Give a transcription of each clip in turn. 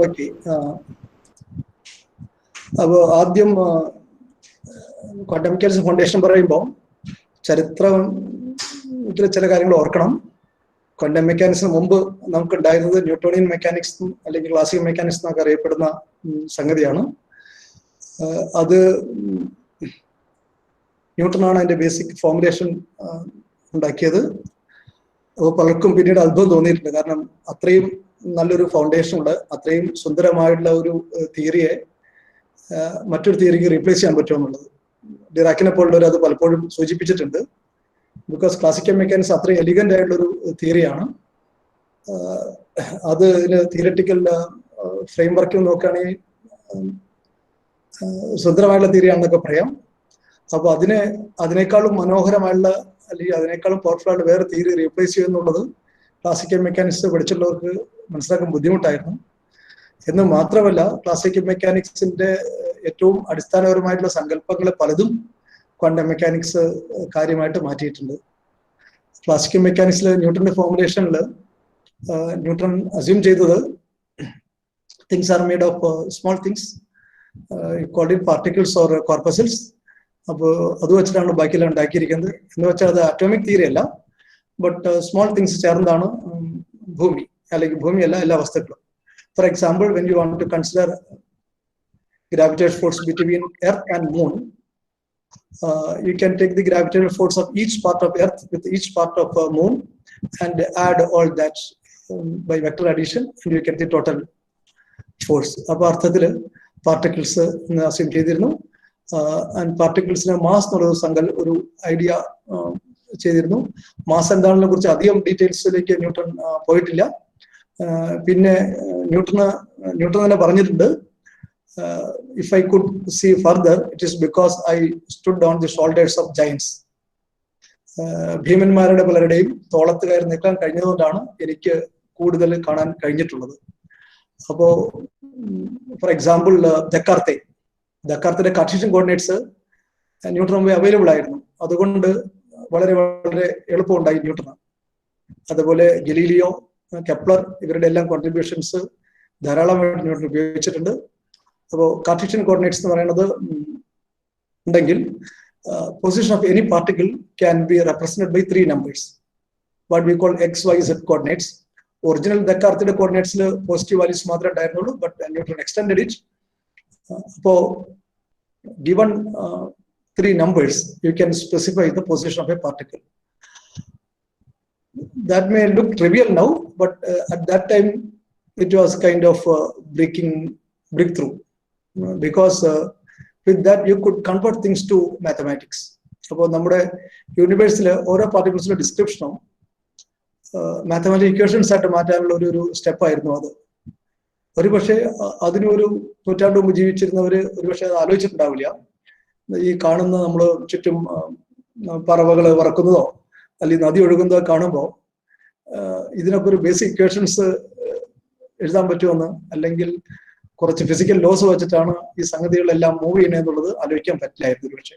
Okay. അപ്പോൾ ആദ്യം quantum mechanics foundation പറയുമ്പോൾ ചരിത്രത്തിൽ ചില കാര്യങ്ങൾ ഓർക്കണം. ക്വാണ്ടം മെക്കാനിക്സിന് മുമ്പ് നമുക്കുണ്ടായിരുന്നത് ന്യൂട്ടോണിയൻ മെക്കാനിക്സ് അല്ലെങ്കിൽ ക്ലാസിക്കൽ മെക്കാനിക്സ് എന്നൊക്കെ അറിയപ്പെടുന്ന സംഗതിയാണ്. അത് ന്യൂട്ടനാണ് അതിന്റെ ബേസിക് ഫോർമുലേഷൻ ഉണ്ടാക്കിയത്. അപ്പോൾ പലർക്കും പിന്നീട് അത്ഭുതം തോന്നിയിട്ടുണ്ട്. കാരണം അത്രയും നല്ലൊരു ഫൗണ്ടേഷൻ ഉണ്ട്, അത്രയും സുന്ദരമായിട്ടുള്ള ഒരു തിയറിയെ മറ്റൊരു തിയറിക്ക് റീപ്ലേസ് ചെയ്യാൻ പറ്റുമെന്നുള്ളത്. ഡിറാക്കിനെ പോലുള്ളവർ അത് പലപ്പോഴും സൂചിപ്പിച്ചിട്ടുണ്ട്. ബിക്കോസ് ക്ലാസിക്കൽ മെക്കാനിക്സ് അത്രയും എലിഗന്റ് ആയിട്ടുള്ളൊരു തിയറിയാണ്. അത് തിയററ്റിക്കൽ ഫ്രെയിം വർക്ക് നോക്കുകയാണെങ്കിൽ സുന്ദരമായിട്ടുള്ള തിയറിയാണെന്നൊക്കെ പറയാം. അപ്പൊ അതിനേക്കാളും മനോഹരമായുള്ള അല്ലെങ്കിൽ അതിനേക്കാളും പവർഫുൾ ആയിട്ട് വേറെ തിയറി റീപ്ലേസ് ചെയ്യുമെന്നുള്ളത് ക്ലാസിക്കൽ മെക്കാനിക്സ് പഠിച്ചുള്ളവർക്ക് മനസ്സിലാക്കാൻ ബുദ്ധിമുട്ടായിരുന്നു. എന്ന് മാത്രമല്ല, ക്ലാസിക്കൽ മെക്കാനിക്സിന്റെ ഏറ്റവും അടിസ്ഥാനപരമായിട്ടുള്ള സങ്കല്പങ്ങൾ പലതും ക്വാണ്ടം മെക്കാനിക്സ് കാര്യമായിട്ട് മാറ്റിയിട്ടുണ്ട്. ക്ലാസിക്കൽ മെക്കാനിക്സിൽ ന്യൂട്ടന്റെ ഫോർമുലേഷനിൽ ന്യൂട്ടൺ അസ്യൂം ചെയ്തത് things are made of small things called in particles or corpuscles. അപ്പോൾ അത് വെച്ചിട്ടാണ് ബാക്കിയെല്ലാം ഉണ്ടാക്കിയിരിക്കുന്നത്. എന്ന് വെച്ചാൽ അത് അറ്റോമിക് തിയറി അല്ല, ബട്ട് സ്മോൾ തിങ്സ് ചേർന്നതാണ് ഭൂമി, അല്ലെങ്കിൽ ഭൂമിയല്ല എല്ലാ വസ്തുക്കളും. For example, when you want to consider gravitational force between Earth and Moon, you can take the gravitational force of each part of Earth with each part of Moon and add all that by vector addition, and you get the total force. അപ്പോൾ അർത്ഥത്തിൽ particles assume ചെയ്തിരുന്നു. And പാർട്ടിക്കിൾസിന് mass എന്നുള്ള ഒരു idea ചെയ്തിരുന്നു. Mass എന്താണെന്നെ കുറിച്ച് അധികം ഡീറ്റെയിൽസിലേക്ക് newton പോയിട്ടില്ല. പിന്നെ ന്യൂട്ടൺ തന്നെ പറഞ്ഞിട്ടുണ്ട്, if I could see further, it is because I stood on the shoulders of giants. ഭീമന്മാരുടെ പലരുടെയും തോളത്ത് കയറി നിൽക്കാൻ കഴിഞ്ഞതുകൊണ്ടാണ് എനിക്ക് കൂടുതൽ കാണാൻ കഴിഞ്ഞിട്ടുള്ളത്. അപ്പോ ഫോർ എക്സാമ്പിൾ ദക്കാർത്തിന്റെ കാർട്ടീഷ്യൻ കോർഡിനേറ്റ്സ് ന്യൂട്ടൺ മുമ്പേ അവൈലബിൾ ആയിരുന്നു. അതുകൊണ്ട് വളരെ വളരെ എളുപ്പമുണ്ടായി ന്യൂട്ടന്. അതുപോലെ ഗലീലിയോ, കെപ്ലർ, ഇവരുടെ എല്ലാം കോൺട്രിബ്യൂഷൻസ് ധാരാളമായിട്ട് ന്യൂട്ടൺ ഉപയോഗിച്ചിട്ടുണ്ട്. അപ്പോൾ കാർട്ടീഷ്യൻ കോർഡിനേറ്റ്സ് എന്ന് പറയുന്നത് ഉണ്ടെങ്കിൽ position of any particle can be represented by 3 numbers, what we call x y z coordinates. Original ദക്കാർത്തിന്റെ കോർഡിനേറ്റ്സിൽ പോസിറ്റീവ് വാല്യൂസ് മാത്രമേ ഉണ്ടായിരുന്നുള്ളൂ, ബട്ട് ന്യൂട്ടൺ എക്സ്റ്റെൻഡഡ് ഇറ്റ്. അപ്പോൾ given 3 numbers, you can specify the position of a particle. That may look trivial now, but at that time it was kind of breakthrough, because with that you could convert things to mathematics. അപ്പോൾ നമ്മുടെ യൂണിവേഴ്സിലെ ഓരോ പാർട്ടിക്കിൾസിന്റെ ഡിസ്ക്രിപ്ഷനും mathematical equations ആയിട്ട് മാറ്റാനുള്ള ഒരു സ്റ്റെപ്പായിരുന്നു അത്. ഒരുപക്ഷെ അതിനൊരു നൂറ്റാണ്ട് മുമ്പ് ജീവിച്ചിരുന്നവര് ഒരുപക്ഷെ അത് ആലോചിച്ചിട്ടുണ്ടാവില്ല. ഈ കാണുന്ന നമ്മൾ ചുറ്റും പറവകൾ പറക്കുന്നതോ അല്ലെങ്കിൽ നദി ഒഴുകുന്നതോ കാണുമ്പോൾ ഇതിനൊക്കെ ഒരു ബേസിക് ഇക്വേഷൻസ് എഴുതാൻ പറ്റുമെന്ന്, അല്ലെങ്കിൽ കുറച്ച് ഫിസിക്കൽ ലോസ് വെച്ചിട്ടാണ് ഈ സംഗതികളെല്ലാം മൂവ് ചെയ്യണമെന്നുള്ളത് ആലോചിക്കാൻ പറ്റില്ലായിരുന്നു ഒരുപക്ഷെ.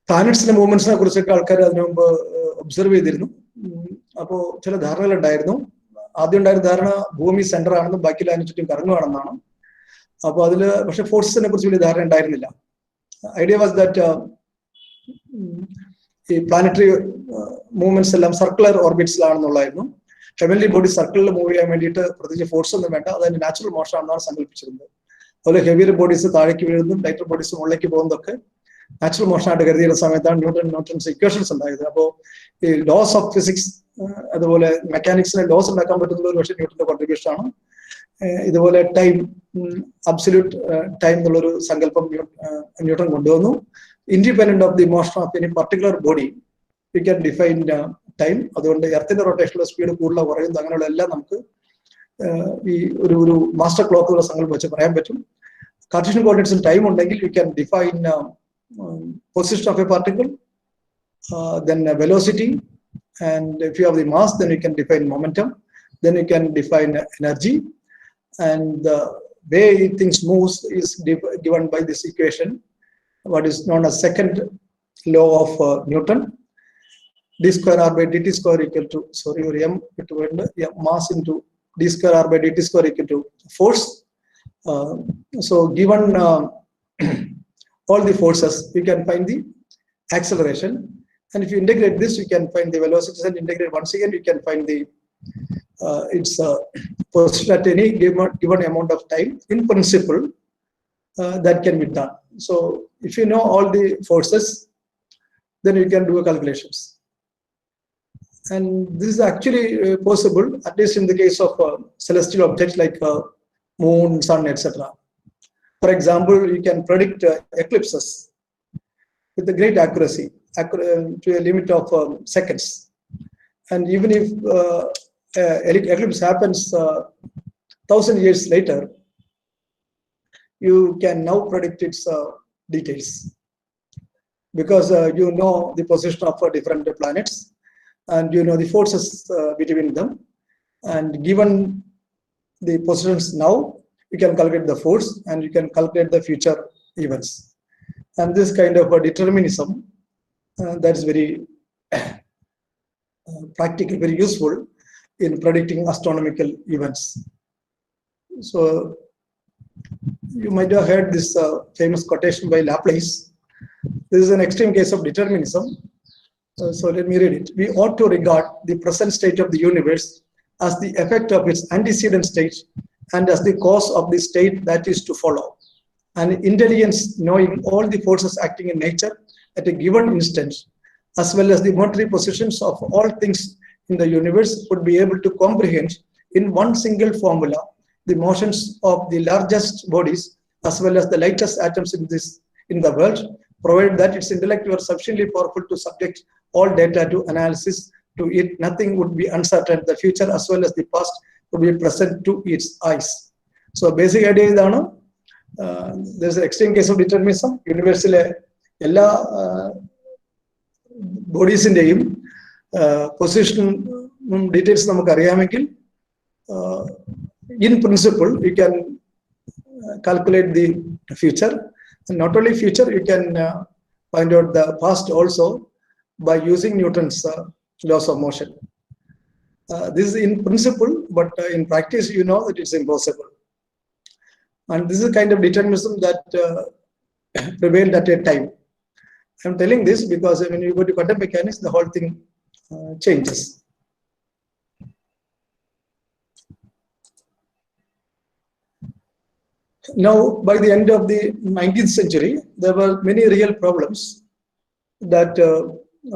പ്ലാനറ്റ്സിന്റെ മൂവ്മെന്റ്സിനെ കുറിച്ചൊക്കെ ആൾക്കാർ അതിനു മുമ്പ് ഒബ്സർവ് ചെയ്തിരുന്നു. അപ്പോൾ ചില ധാരണകൾ ഉണ്ടായിരുന്നു. ആദ്യം ഉണ്ടായിരുന്ന ധാരണ ഭൂമി സെന്റർ ആണെന്നും ബാക്കിയെല്ലാം അതിന് ചുറ്റും കറങ്ങുകയാണെന്നാണ്. അപ്പോൾ അതിൽ പക്ഷെ ഫോഴ്സിനെ കുറിച്ച് വലിയ ധാരണ ഉണ്ടായിരുന്നില്ല. ഐഡിയ വാസ് ദാറ്റ് ഈ പ്ലാനറ്ററി മൂവ്മെന്റ്സ് എല്ലാം സർക്കുലർ ഓർബിറ്റ്സിലാണെന്നുള്ളതായിരുന്നു. ഹെവൻലി ബോഡി സർക്കിളിൽ മൂവ് ചെയ്യാൻ വേണ്ടിയിട്ട് പ്രത്യേകിച്ച് ഫോഴ്സ് ഒന്നും വേണ്ട, അതിന്റെ നാച്ചുറൽ മോഷൻ ആണെന്നാണ് സങ്കല്പിച്ചിരുന്നത്. അതുപോലെ ഹെവിയർ ബോഡീസ് താഴേക്ക് വീഴുന്നതും ലൈറ്റർ ബോഡീസ് മുകളിലേക്ക് പോകുന്നതൊക്കെ നാച്ചുറൽ മോഷൻ ആയിട്ട് കരുതിയുള്ള സമയത്താണ് ന്യൂട്ടൺസ് ഇക്വേഷൻസ് ഉണ്ടായത്. അപ്പോൾ ഈ ലോസ് ഓഫ് ഫിസിക്സ്, അതുപോലെ മെക്കാനിക്സിനെ ലോസ് ഉണ്ടാക്കാൻ പറ്റുന്നത് ഒരു പക്ഷേ ന്യൂട്ടന്റെ കോൺട്രിബ്യൂഷൻ ആണ്. ഇതുപോലെ ടൈം, അബ്സല്യൂട്ട് ടൈം എന്നുള്ളൊരു സങ്കല്പം ന്യൂട്ടൺ കൊണ്ടുവന്നു. Independent of the motion of any particular body we can define time. അതുകൊണ്ട് എർത്തിന്റെ റൊട്ടേഷനുള്ള സ്പീഡ് കൂടുതലോ കുറയുന്നത് അങ്ങനെയുള്ള എല്ലാം നമുക്ക് ഈ ഒരു മാസ്റ്റർ ക്ലോക്ക് എന്നുള്ള സങ്കല്പം വെച്ച് പറയാൻ പറ്റും. കാർട്ടീഷ്യൻ കോർഡിനേറ്റ്സിൽ ടൈം ഉണ്ടെങ്കിൽ U can define position of A particle, then velocity, and if you have the mass, then you can define momentum, then you can define energy, and the way things moves is given by this equation, what is known as second law of Newton. d square r by dt square equal to, sorry, or m mass into d square r by dt square equal to force. So given all the forces, you can find the acceleration, and if you integrate this, you can find the velocities, and integrate once again, you can find the its position at any given amount of time. In principle, that can be done. So if you know all the forces, then you can do calculations. And this is actually possible, at least in the case of celestial objects like moon, sun, etc. For example, you can predict eclipses with a great accuracy to a limit of seconds. And even if eclipse happens 1,000 years later, you can now predict its details, because you know the position of different planets, and you know the forces between them, and given the positions now, you can calculate the force, and you can calculate the future events. And this kind of determinism, that's very practical, very useful in predicting astronomical events. So you might have heard this famous quotation by Laplace. This is an extreme case of determinism. So let me read it. We ought to regard the present state of the universe as the effect of its antecedent state, and as the cause of the state that is to follow. And intelligence, knowing all the forces acting in nature at a given instant, as well as the momentary positions of all things in the universe, would be able to comprehend in one single formula the motions of the largest bodies as well as the lightest atoms in the world, provided that its intellect were sufficiently powerful to subject all data to analysis. To it, nothing would be uncertain. The future as well as the past would be present to its eyes. So basic idea is that there's an extreme case of determinism. Universal ella bodies in the position details namak ariyamengil, in principle you can calculate the future, and not only future, you can find out the past also by using Newton's laws of motion. This is in principle, but in practice, you know that it's impossible. And this is a kind of determinism that prevailed at a time. I'm telling this because when you go to quantum mechanics, the whole thing changes. Now, by the end of the 19th century, there were many real problems that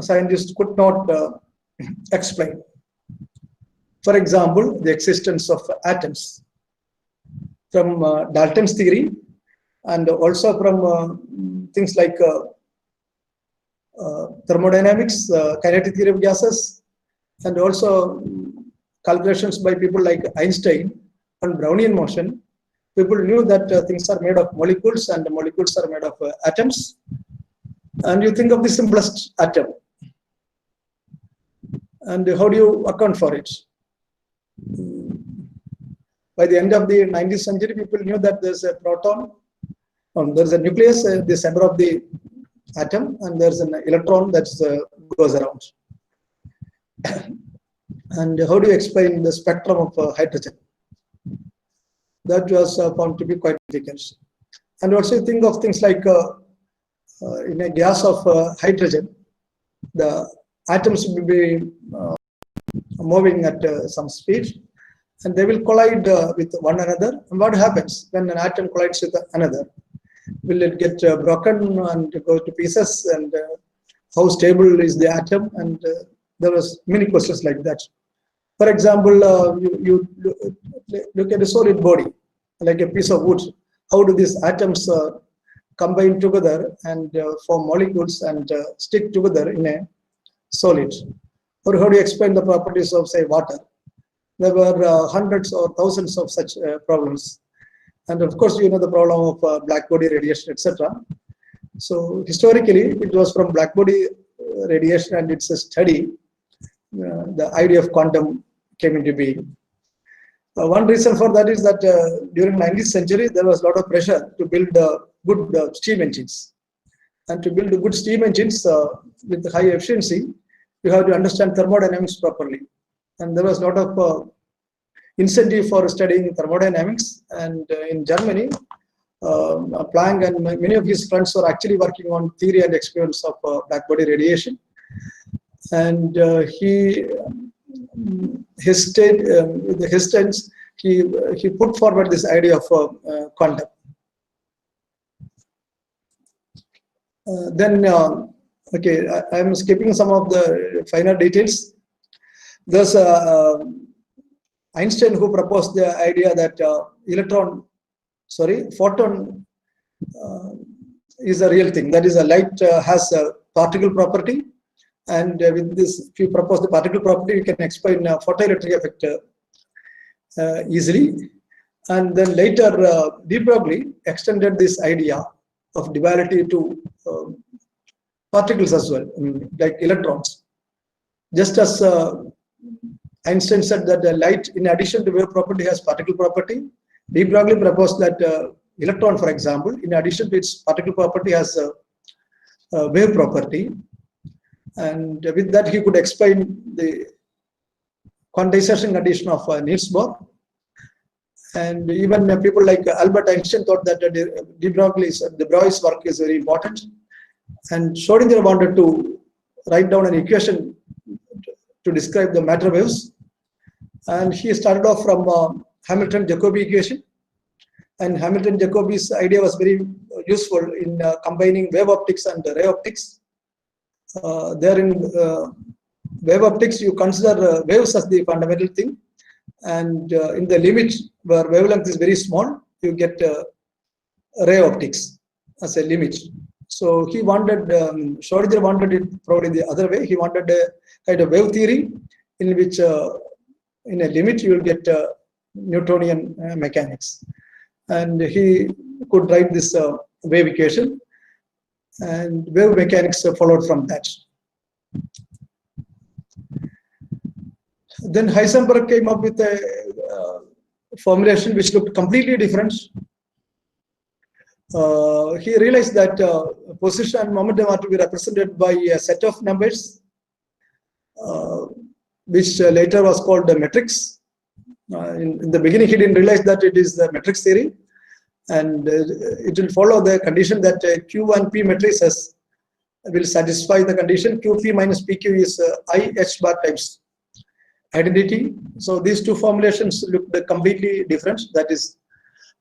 scientists could not explain. For example, the existence of atoms. From Dalton's theory, and also from things like thermodynamics, kinetic theory of gases, and also calculations by people like Einstein on Brownian motion, people knew that things are made of molecules, and the molecules are made of atoms. And you think of the simplest atom, and how do you account for it? By the end of the 19th century, people knew that there's a proton, there's a nucleus, the center of the atom, and there's an electron that goes around. And how do you explain the spectrum of hydrogen? That was found to be quite difficult. And also think of things like in a gas of hydrogen, the atoms will be moving at some speed, and they will collide with one another. And what happens when an atom collides with another? Will it get broken and go to pieces? And how stable is the atom? And there was many questions like that. For example, you look at a solid body, like a piece of wood. How do these atoms combine together and form molecules and stick together in a solid? Or how do you explain the properties of, say, water? There were hundreds or thousands of such problems. And of course, you know the problem of black body radiation, etc. So historically, it was from black body radiation and its study, the idea of quantum came into being. One reason for that is that during 19th century, there was a lot of pressure to build good steam engines. And to build good steam engines with high efficiency, you have to understand thermodynamics properly. And there was a lot of incentive for studying thermodynamics, and in Germany, Planck and many of his friends were actually working on theory and experiments of blackbody radiation. And with the hesitance, he put forward this idea of quantum. Okay, I am skipping some of the finer details. There's Einstein who proposed the idea that photon is a real thing. That is, a light has a particle property, and with this, if you propose the particle property, you can explain a photoelectric effect easily. And then later, de Broglie extended this idea of duality to particles as well, like electrons. Just as Einstein said that light, in addition to wave property, has particle property, de Broglie proposed that electron, for example, in addition to its particle property, has a wave property. And with that, he could explain the quantization condition of Niels Bohr. And even people like Albert Einstein thought that de Broglie's work is very important. And Schrödinger wanted to write down an equation to describe the matter waves. And he started off from Hamilton-Jacobi equation. And Hamilton-Jacobi's idea was very useful in combining wave optics and ray optics. There in wave optics, you consider waves as the fundamental thing. And in the limit where wavelength is very small, you get ray optics as a limit. So he wanted, Schrödinger wanted it probably the other way. He wanted a kind of wave theory in which in a limit you will get Newtonian mechanics. And he could write this wave equation, and wave mechanics followed from that. Then Heisenberg came up with a formulation which looked completely different. He realized that position and momentum are to be represented by a set of numbers, which later was called the matrix. In the beginning, he didn't realize that it is the matrix theory, and it will follow the condition that Q and P matrices will satisfy the condition QP minus PQ is I H bar times identity. So these two formulations looked completely different. That is,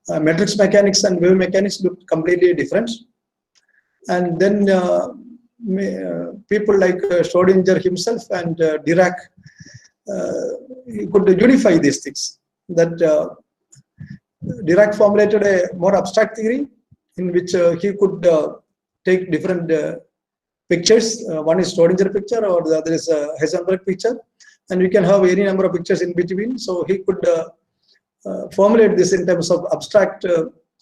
matrix mechanics and wave mechanics looked completely different. And then people like Schrödinger himself and Dirac could unify these things. That Dirac formulated a more abstract theory in which he could take different pictures. One is Schrödinger picture, or the other is Heisenberg picture, and we can have any number of pictures in between. So he could formulate this in terms of abstract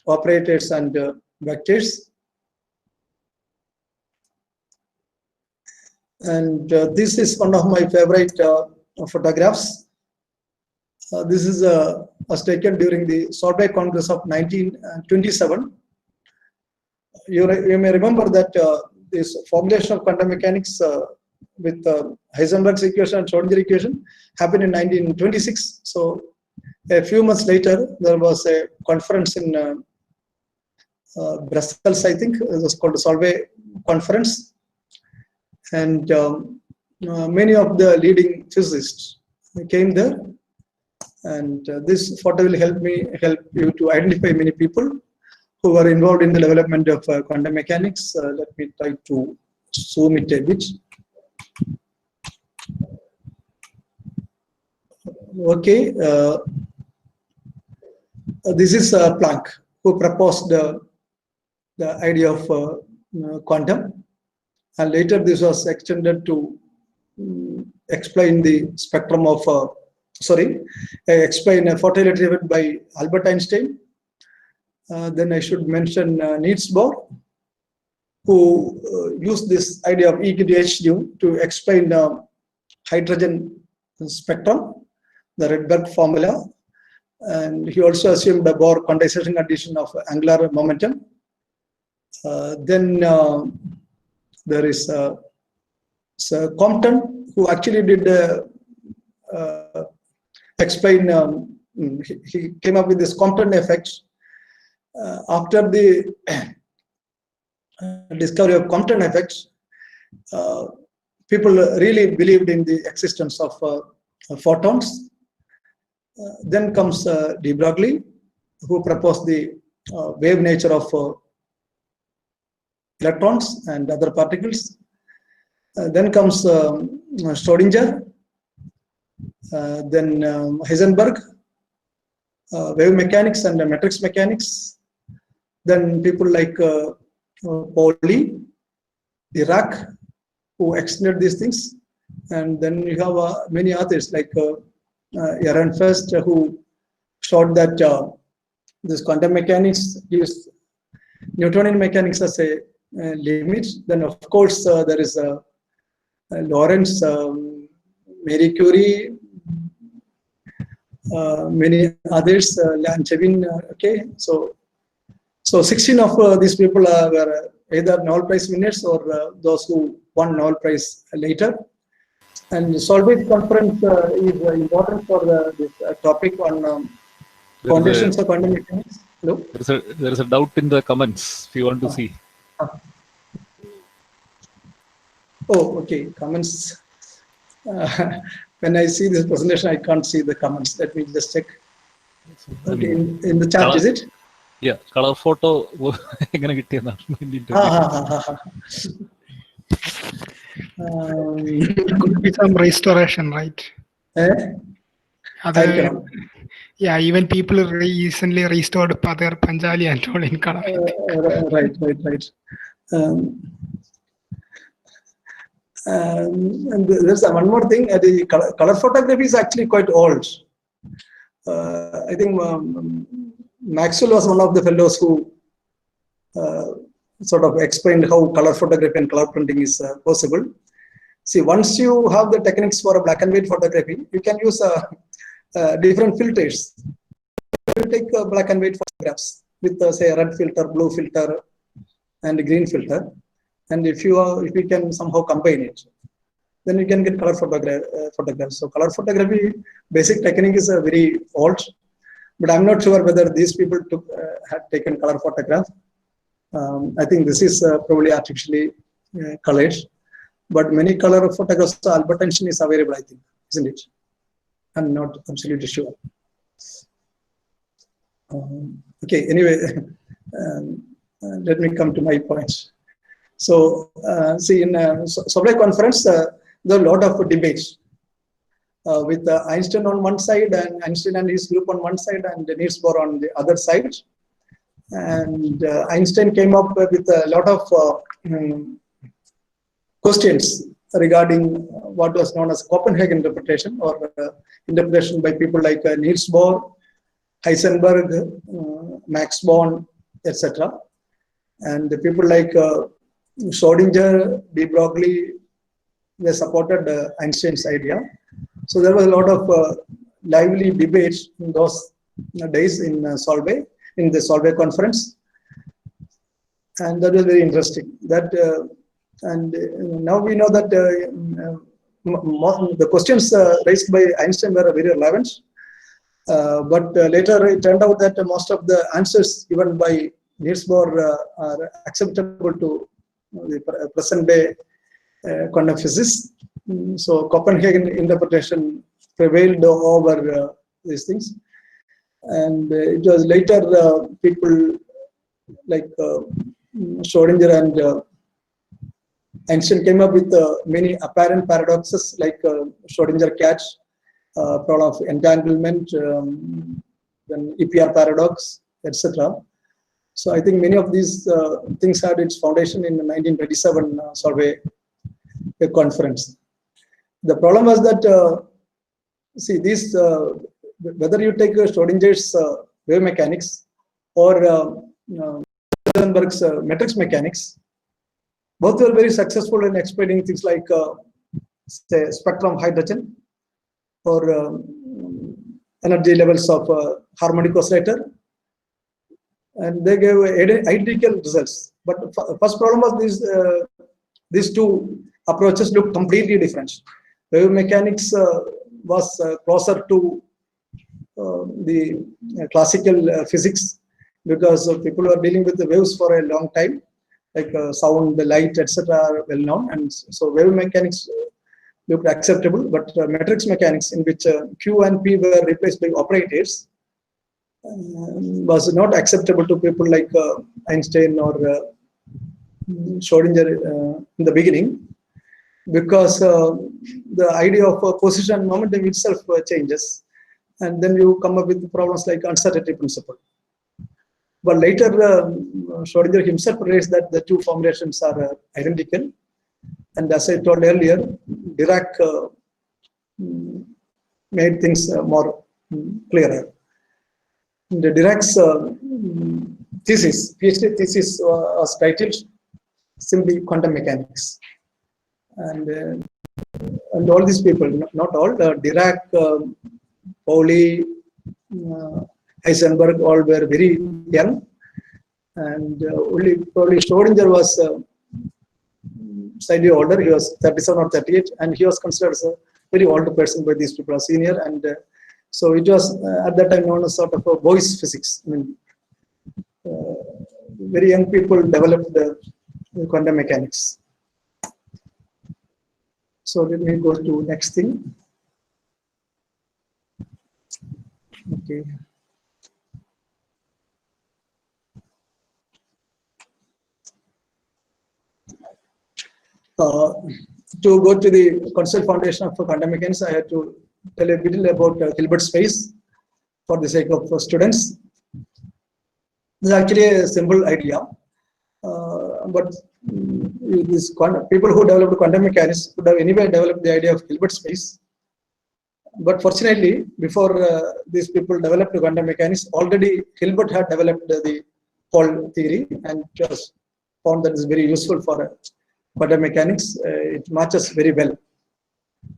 operators and vectors. And this is one of my favorite photographs. This is was taken during the Solvay Congress of 1927. You may remember that this formulation of quantum mechanics with Heisenberg's equation and Schrödinger equation happened in 1926. So a few months later, there was a conference in Brussels, I think. It was called the Solvay Conference. And many of the leading physicists came there. And this photo will help you to identify many people who were involved in the development of quantum mechanics. Let me try to zoom it a bit. Okay, this is Planck, who proposed the idea of quantum, and later this was extended to explain the spectrum of explain a photoelectric effect by Albert Einstein. Then I should mention Niels Bohr, who used this idea of E equal to h nu to explain hydrogen spectrum, the Rydberg formula, and he also assumed the Bohr quantization condition of angular momentum. Then there is Compton, who actually did explain he came up with this Compton effect. After the discovery of Compton effect, people really believed in the existence of photons. Then comes de Broglie, who proposed the wave nature of electrons and other particles. Then comes Schrodinger, then Heisenberg, wave mechanics and matrix mechanics. Then people like Pauli, Dirac, who extended these things. And then you have many others like Ehrenfest, who showed that this quantum mechanics gives Newtonian mechanics as a limit. Then, of course, there is Lorentz, Marie Curie, many others, Lanchevin. Okay, so 16 of these people were either Nobel Prize winners or those who won Nobel Prize later. And Solvay conference is important for this topic on foundations of quantum mechanics. Hello? There is a doubt in the comments if you want to see. Oh, okay. Comments. When I see this presentation, I can't see the comments. Let me just check. Okay, in the chat, color, is it? Yeah, color photo. It could be some restoration, right? Yeah, even people recently restored Padar Panjali and all in color. Right. And there's one more thing. The color photography is actually quite old. I think Maxwell was one of the fellows who sort of explained how color photography and color printing is possible. See, once you have the techniques for a black and white photography, you can use different filters. You take black and white photographs with say a red filter, blue filter, and a green filter. And if you can somehow combine it, then you can get color photographs. So color photography basic technique is very old, but I'm not sure whether these people had taken color photograph. I think this is probably artificially colored, but many color photographs, Albert Einstein is available, I think, isn't it? I'm not absolutely sure. Okay, anyway, let me come to my points. So, see, in Solvay conference, there are a lot of debates with Einstein on one side, and Einstein and his group on one side, and Niels Bohr on the other side. And Einstein came up with a lot of questions regarding what was known as Copenhagen interpretation, or interpretation by people like Niels Bohr, Heisenberg, Max Born, etc. And the people like Schrodinger, de Broglie, they supported Einstein's idea. So there was a lot of lively debates in those days in Solvay, in the Solvay conference, and that was very interesting. That and now we know that the questions raised by Einstein were very relevant, but later it turned out that most of the answers given by Niels Bohr are acceptable to the present day quantum physics. So Copenhagen interpretation prevailed over these things, and it was later people like Schrodinger and Einstein came up with many apparent paradoxes like Schrodinger cat, problem of entanglement, then EPR paradox, etc. So I think many of these things had its foundation in the 1927 Solvay conference. The problem was that, see, these, whether you take Schrodinger's wave mechanics or Heisenberg's matrix mechanics, both were very successful in explaining things like, say, spectrum of hydrogen or energy levels of harmonic oscillator, and they gave identical results. But first problem was these two approaches look completely different. Wave mechanics was closer to the classical physics, because people are dealing with the waves for a long time, like sound, the light, etc. are well known, and so wave mechanics looked acceptable, but matrix mechanics, in which Q and P were replaced by operators, was not acceptable to people like Einstein or Schrodinger in the beginning, because the idea of position and momentum itself changes, and then you come up with problems like uncertainty principle. But later, Schrodinger himself raised that the two formulations are identical, and as I told earlier, Dirac made things more clearer. The Dirac's thesis, PhD thesis, was titled simply quantum mechanics, and all these people, not all, Dirac, Pauli, Heisenberg, all were very young, and only probably Schrodinger was slightly older. He was 37 or 38, and he was considered as a very old person by these people, a senior, and so it was at that time known as sort of a boys' physics. I mean, very young people developed the quantum mechanics. So let me go to next thing. Okay. To go to the concept foundation of quantum mechanics, I had to tell a bit about Hilbert space for the sake of students. This is actually a simple idea, but people who developed quantum mechanics would have anyway developed the idea of Hilbert space. But fortunately, before these people developed quantum mechanics, already Hilbert had developed the Paul theory, and just found that it's very useful for quantum mechanics. It matches very well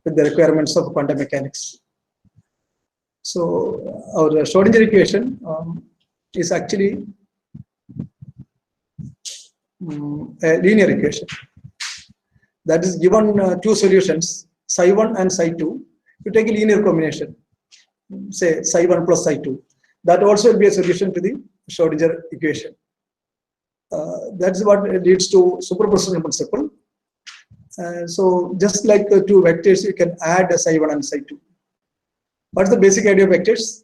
with the requirements of quantum mechanics. So our Schrodinger equation is actually a linear equation that is given two solutions, psi 1 and psi 2. You take a linear combination, say psi 1 plus psi 2. That also will be a solution to the Schrodinger equation. That's what leads to superposition principle. So just like two vectors, you can add a psi 1 and psi 2. What's the basic idea of vectors?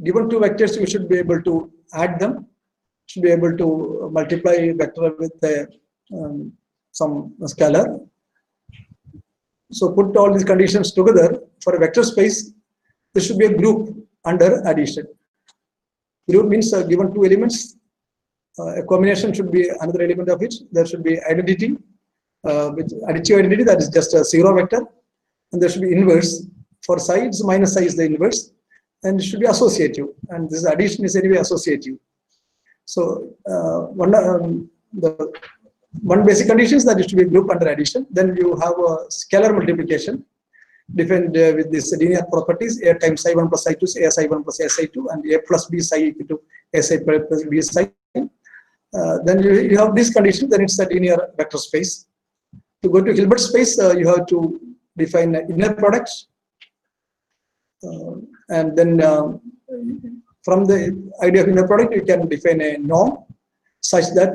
Given two vectors, you should be able to add them, should be able to multiply vector with some scalar. So put all these conditions together for a vector space. There should be a group under addition. Group means given two elements, a combination should be another element of it. There should be identity, with additive identity, that is just a zero vector, and there should be inverse. For psi, it's minus psi is the inverse, and it should be associative. And this addition is anyway associative. So the one basic condition is that it should be a group under addition. Then you have a scalar multiplication defined with these linear properties: a times psi 1 plus psi 2 is a psi 1 plus a psi 2, and a plus b psi equal to a psi plus b psi. Then you have this condition, then it's a linear vector space. To go to Hilbert space, you have to define inner products, and then from the idea of inner product, you can define a norm such that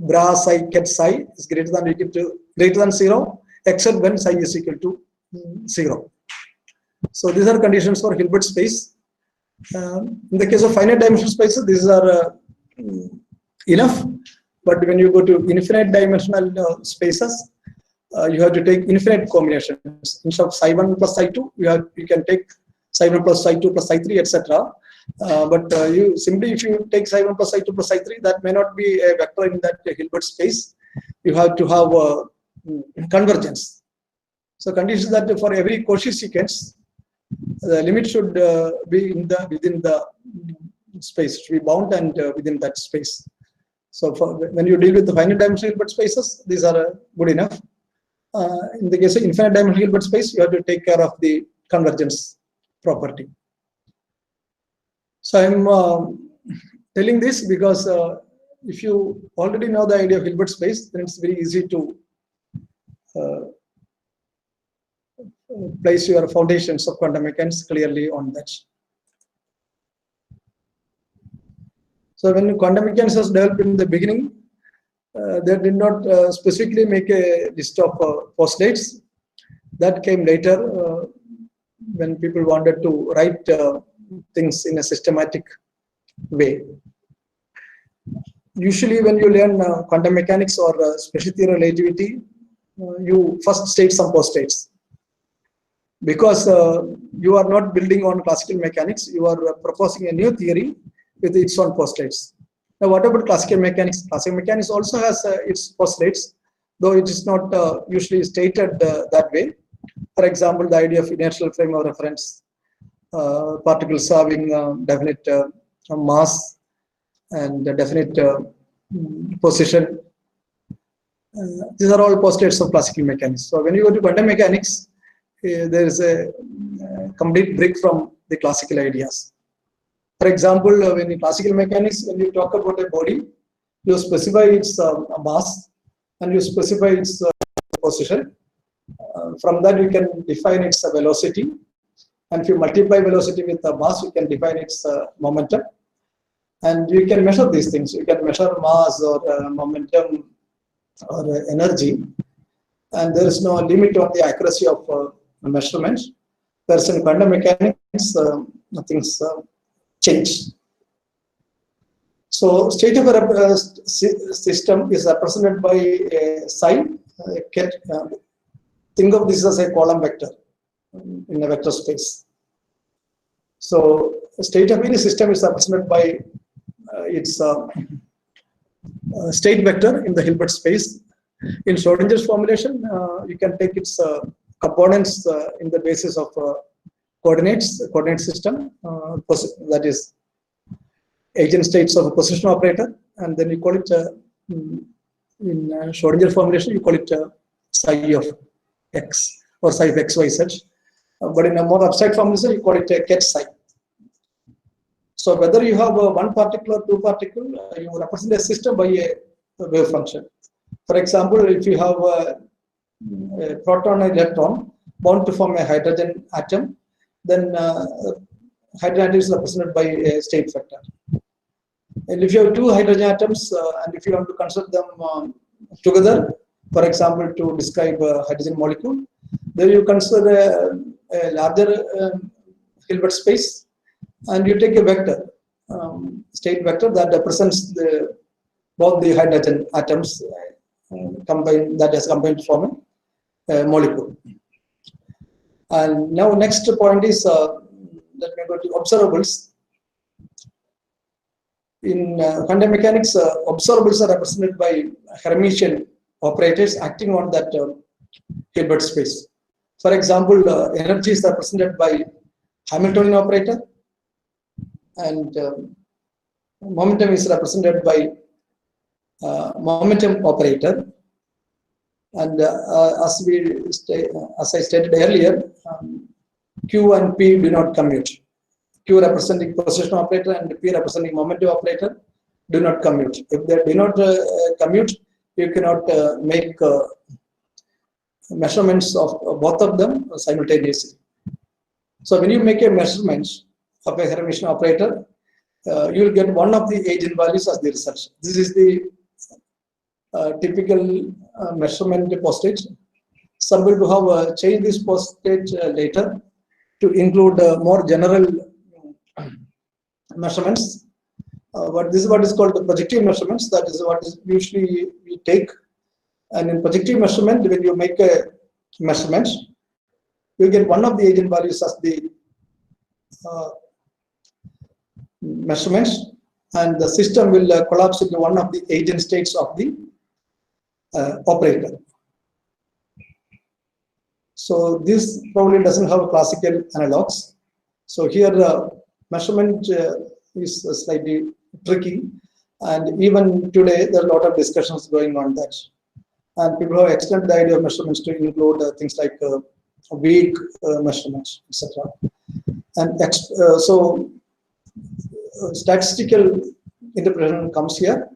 bra psi ket psi is greater than or equal to greater than 0, except when psi is equal to 0. So these are conditions for Hilbert space. In the case of finite dimensional spaces, these are enough. But when you go to infinite dimensional spaces, you have to take infinite combinations. Instead of psi 1 plus psi 2, you can take psi 1 plus psi 2 plus psi 3, etc. But you simply, if you take psi 1 plus psi 2 plus psi 3, that may not be a vector in that Hilbert space. You have to have convergence. So conditions that for every Cauchy sequence, the limit should be within the space, should be bound and within that space. So when you deal with the finite dimensional Hilbert spaces, these are good enough. In the case of infinite dimensional Hilbert space, you have to take care of the convergence property. So I'm telling this because if you already know the idea of Hilbert space, then it's very easy to place your foundations of quantum mechanics clearly on that. So when quantum mechanics was developed in the beginning, they did not specifically make a list of postulates. That came later when people wanted to write things in a systematic way. Usually when you learn quantum mechanics or special theory relativity, you first state some postulates. Because you are not building on classical mechanics, you are proposing a new theory with its own postulates. Now, what about classical mechanics? Classical mechanics also has its postulates, though it is not usually stated that way. For example, the idea of inertial frame of reference, particles having definite mass and definite position. These are all postulates of classical mechanics. So when you go to quantum mechanics, there is a complete break from the classical ideas. For example, when in classical mechanics, when you talk about a body, you specify its mass and you specify its position. From that, you can define its velocity. And if you multiply velocity with the mass, you can define its momentum. And you can measure these things. You can measure mass or momentum or energy. And there is no limit on the accuracy of measurements. Whereas in quantum mechanics, things change. So state of a system is represented by a psi. Think of this as a column vector in a vector space. So state of any system is represented by its state vector in the Hilbert space. In Schrodinger's formulation, you can take its components in the basis of coordinate system, that is eigenstates of a position operator, and then you call it in Schrodinger formulation, you call it psi of x or psi of xyz. But in a more abstract formulation, you call it a ket psi. So whether you have one particle or two particle, you represent a system by a wave function. For example, if you have a proton and electron bound to form a hydrogen atom, then hydrogen atom is represented by a state vector. And if you have two hydrogen atoms and if you want to consider them together, for example, to describe a hydrogen molecule, then you consider a larger Hilbert space and you take a vector, state vector that represents both the hydrogen atoms combined, that is combined to form a molecule. And now next point is, let me go to observables. In quantum mechanics, observables are represented by Hermitian operators acting on that Hilbert space. For example, energy is represented by Hamiltonian operator, and momentum is represented by momentum operator. And as I stated earlier, Q and P do not commute. Q representing position operator and P representing momentum operator do not commute. If they do not commute, you cannot make measurements of both of them simultaneously. So when you make a measurement of a Hermitian operator, you will get one of the eigenvalues as the result. This is the typical measurement postage. Some people have changed this postage later to include more general measurements. But this is what is called the projective measurements. That is what is usually we take. And in projective measurement, when you make a measurement, you get one of the eigenvalues as the measurements, and the system will collapse into one of the eigenstates of the operator. So this probably doesn't have classical analogs. So here measurement is slightly tricky, and even today there are a lot of discussions going on that. And people have extended the idea of measurements to include things like weak measurements, etc. And so statistical interpretation comes here.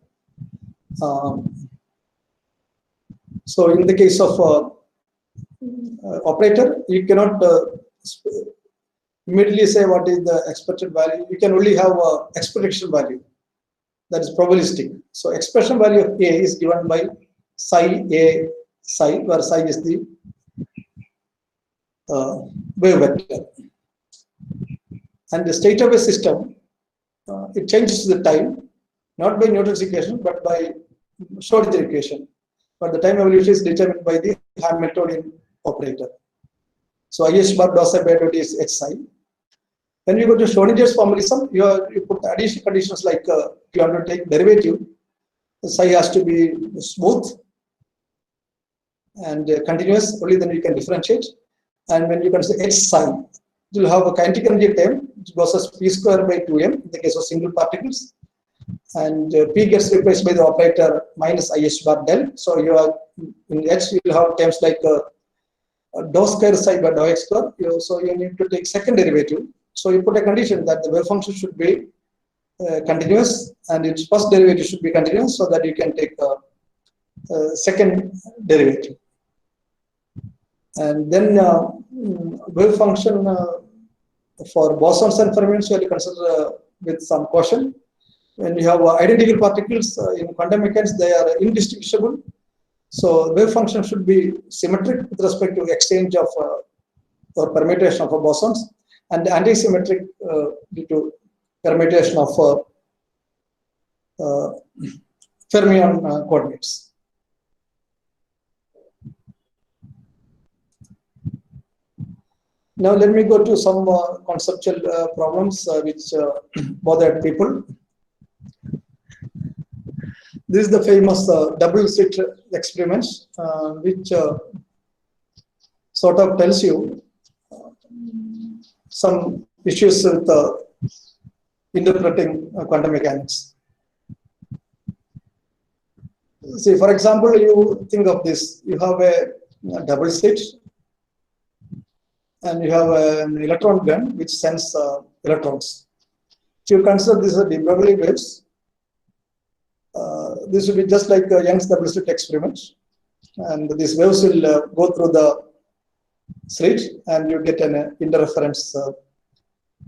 So in the case of operator, you cannot immediately say what is the expected value. You can only have expectation value, that is probabilistic. So expression value of A is given by psi A psi, where psi is the wave vector. And the state of a system, it changes the time, not by Newton's equation, but by Schrodinger equation. But the time evolution is determined by the Hamiltonian operator. So IS bar dou psi by dou t is h psi. When you go to Schrodinger's formalism, you put additional conditions like if you undertake derivative, the psi has to be smooth and continuous, only then you can differentiate. And when you consider h psi, you will have a kinetic energy term which goes as p square by 2m in the case of single particles. And p gets replaced by the operator minus is bar del. So you are in h, you will have terms like dou square psi by dou x square. So you need to take second derivative. So you put a condition that the wave function should be continuous and its first derivative should be continuous, so that you can take a second derivative. And then wave function for bosons and fermions you have to consider with some caution. When you have identical particles in quantum mechanics, they are indistinguishable. So wave function should be symmetric with respect to exchange of or permutation of bosons, and anti-symmetric due to permutation of fermion coordinates. Now let me go to some conceptual problems which bothered people. This is the famous double slit experiments, which sort of tells you some issues with interpreting quantum mechanics. See, for example, you think of this: you have a double slit, and you have an electron gun which sends electrons. If you consider this as de Broglie waves, this will be just like Young's double slit experiment, and these waves will go through the slit, and you get an interference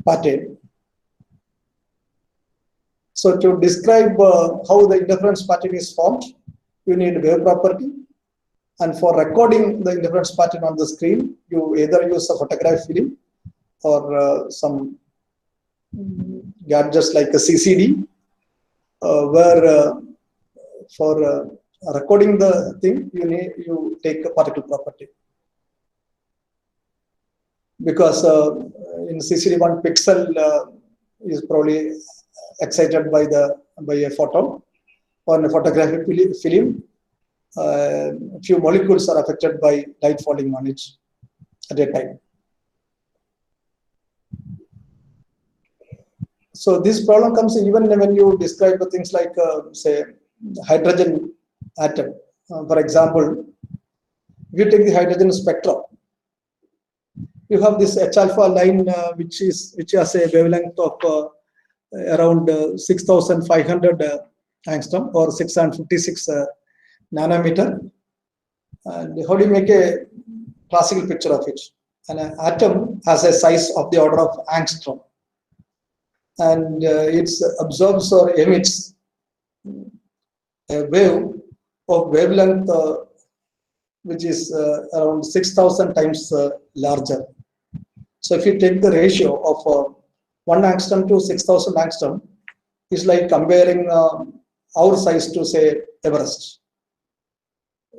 pattern. So to describe how the interference pattern is formed, you need wave property. And for recording the interference pattern on the screen, you either use a photograph film or some gadgets like a CCD, where for recording the thing, you take a particle property. Because in CCD, one pixel is probably excited by a photon, or in a photographic film, a few molecules are affected by light falling on it at a time. So this problem comes even when you describe things like, say, hydrogen atom. For example, if you take the hydrogen spectrum, you have this H alpha line, which has a wavelength of around 6,500 angstrom or 656 nanometer. And how do you make a classical picture of it? An atom has a size of the order of angstrom, and it absorbs or emits a wave of wavelength which is around 6,000 times larger. So if you take the ratio of 1 angstrom to 6,000 angstrom, it's like comparing our size to, say, Everest.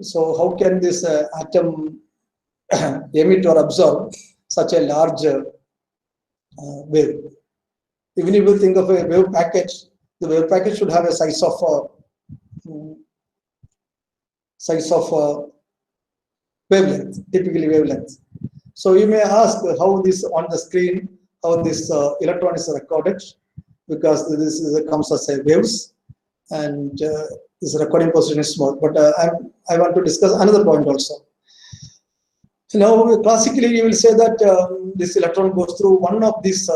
So how can this atom emit or absorb such a large wave? Even if you think of a wave packet, the wave packet should have a size of wavelength, typically wavelength. So you may ask how this on the screen, how this electron is recorded, because this comes as a waves, and this recording position is small. But I want to discuss another point also. Now, classically, you will say that this electron goes through one of these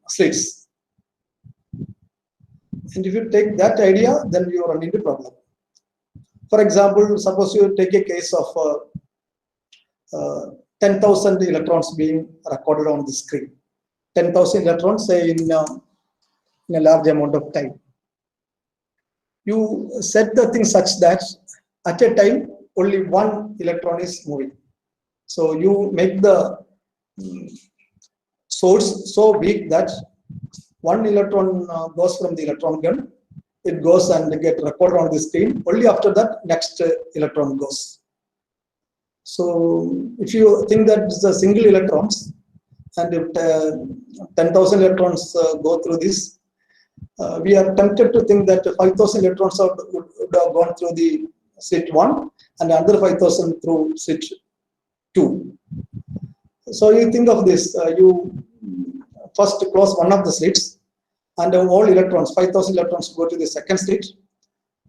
slits. And if you take that idea, then you run into problem. For example, suppose you take a case of 10,000 electrons being recorded on the screen. 10,000 electrons, say in a large amount of time. You set the thing such that at a time only one electron is moving. So you make the source so weak that one electron goes from the electron gun, it goes and get recorded on the screen. Only after that, next electron goes. So if you think that it's a single electrons, and if 10,000 electrons go through this, we are tempted to think that 5,000 electrons would have gone through the slit 1 and another 5,000 through slit 2. So you think of this, you first close one of the slits, and all electrons, 5,000 electrons, go to the second slit,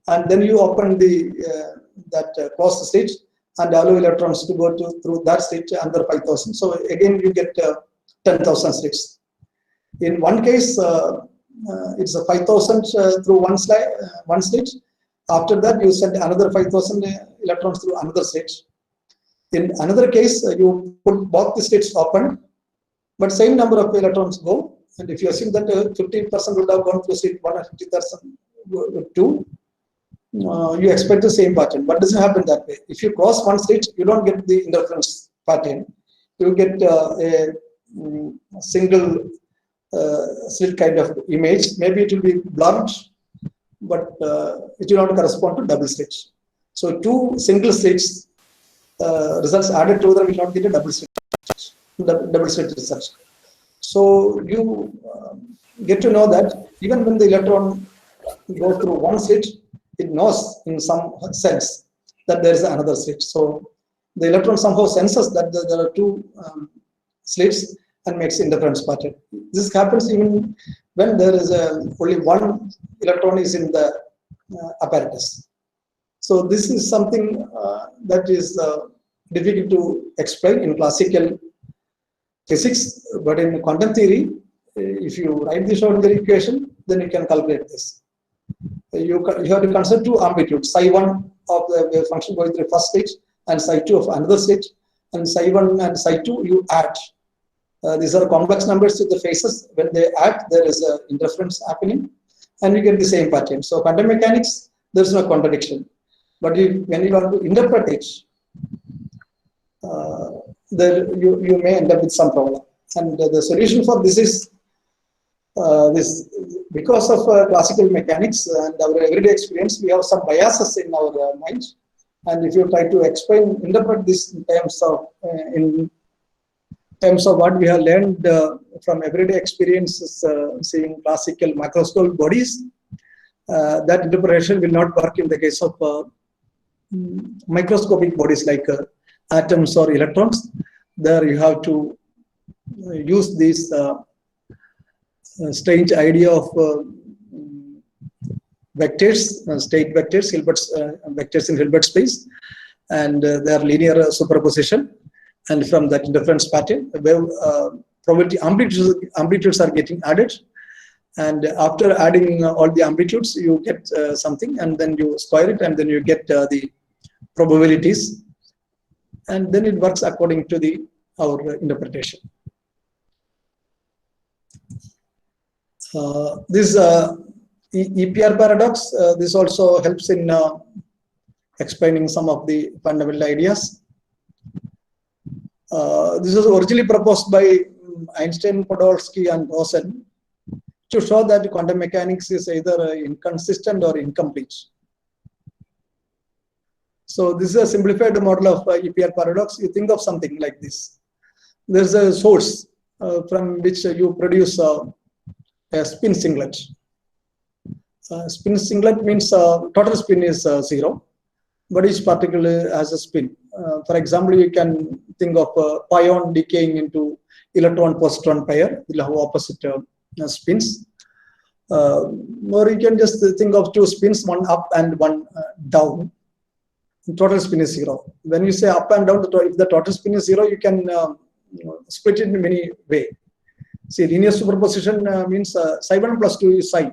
and then you open the close slit and allow electrons to go through that slit under 5,000. So again you get 10,000 slits. In one case, it's a 5,000 through one slit. After that, you send another 5,000 electrons through another slit. In another case, you put both the slits open, but same number of electrons go. And if you assume that 50% would have gone through slit 1 and 50% 2, you expect the same pattern, but it doesn't happen that way. If you cross one slit, you don't get the interference pattern. You get a single slit kind of image. Maybe it will be blurred, but it will not correspond to double slits. So two single slits results added together will not get a double slit result. So you get to know that even when the electron goes through one slit, it knows in some sense that there is another slit. So the electron somehow senses that there are two slits and makes interference pattern. This happens even when there is only one electron is in the apparatus. So this is something that is difficult to explain in classical physics, but in quantum theory, if you write the Schrodinger equation, then you can calculate this. You have to consider two amplitudes, psi1 of the wave function going through the first slit and psi2 of another slit, and psi1 and psi2 you add. These are complex numbers with the phases. When they add, there is an interference happening, and you get the same pattern. So quantum mechanics, there is no contradiction. But when you want to interpret it, you may end up with some problem. And the solution for this is because of classical mechanics and our everyday experience, we have some biases in our mind. And if you try to interpret this in terms of what we have learned from everyday experiences, seeing classical macroscopic bodies, that interpretation will not work in the case of microscopic bodies like atoms or electrons. There you have to use this strange idea of vectors, state vectors, Hilbert's vectors in Hilbert space, and their linear superposition. And from that interference pattern, probability amplitudes are getting added. And after adding all the amplitudes, you get something, and then you square it, and then you get the probabilities. And then it works according to our interpretation. This EPR paradox, this also helps in explaining some of the fundamental ideas. This was originally proposed by Einstein, Podolsky, and Rosen to show that quantum mechanics is either inconsistent or incomplete. So this is a simplified model of EPR paradox. You think of something like this. There's a source from which you produce a spin singlet. Spin singlet means total spin is 0, but each particle has a spin. For example, you can think of pion decaying into electron-positron pair. Will have opposite spins. Or you can just think of two spins, one up and one down. Total spin is 0. When you say up and down, if the total spin is 0, you can split it in many ways. See, linear superposition means psi1 plus 2 is psi.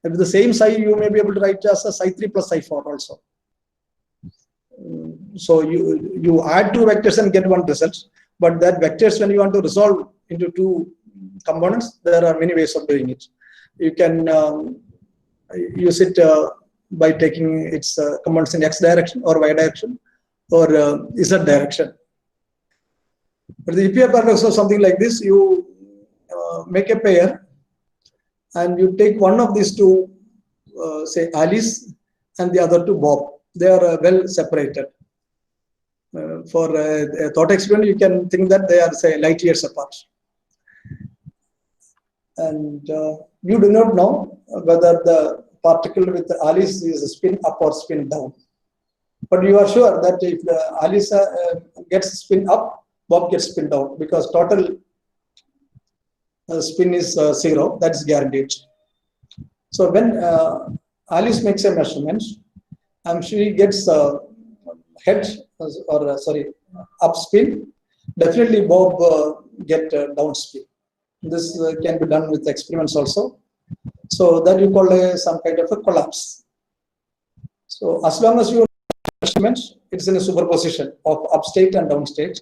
If the same psi, you may be able to write as a psi3 plus psi4 also. so you add two vectors and get one result, but that vectors, when you want to resolve into two components, there are many ways of doing it. You can use it by taking its components in x direction or y direction or z direction. But the EPR paradox is something like this: you make a pair, and you take one of these two, say Alice, and the other two Bob. They are well separated. For a thought experiment, you can think that they are, say, light years apart. And you do not know whether the particle with Alice is spin up or spin down. But you are sure that if the Alice gets spin up, Bob gets spin down, because total spin is 0. That is guaranteed. So when Alice makes a measurement, and she gets head or up spin, definitely Bob get down spin. This can be done with experiments also. So that you call some kind of a collapse. So as long as you measurement, it's in a superposition of upstate and downstate,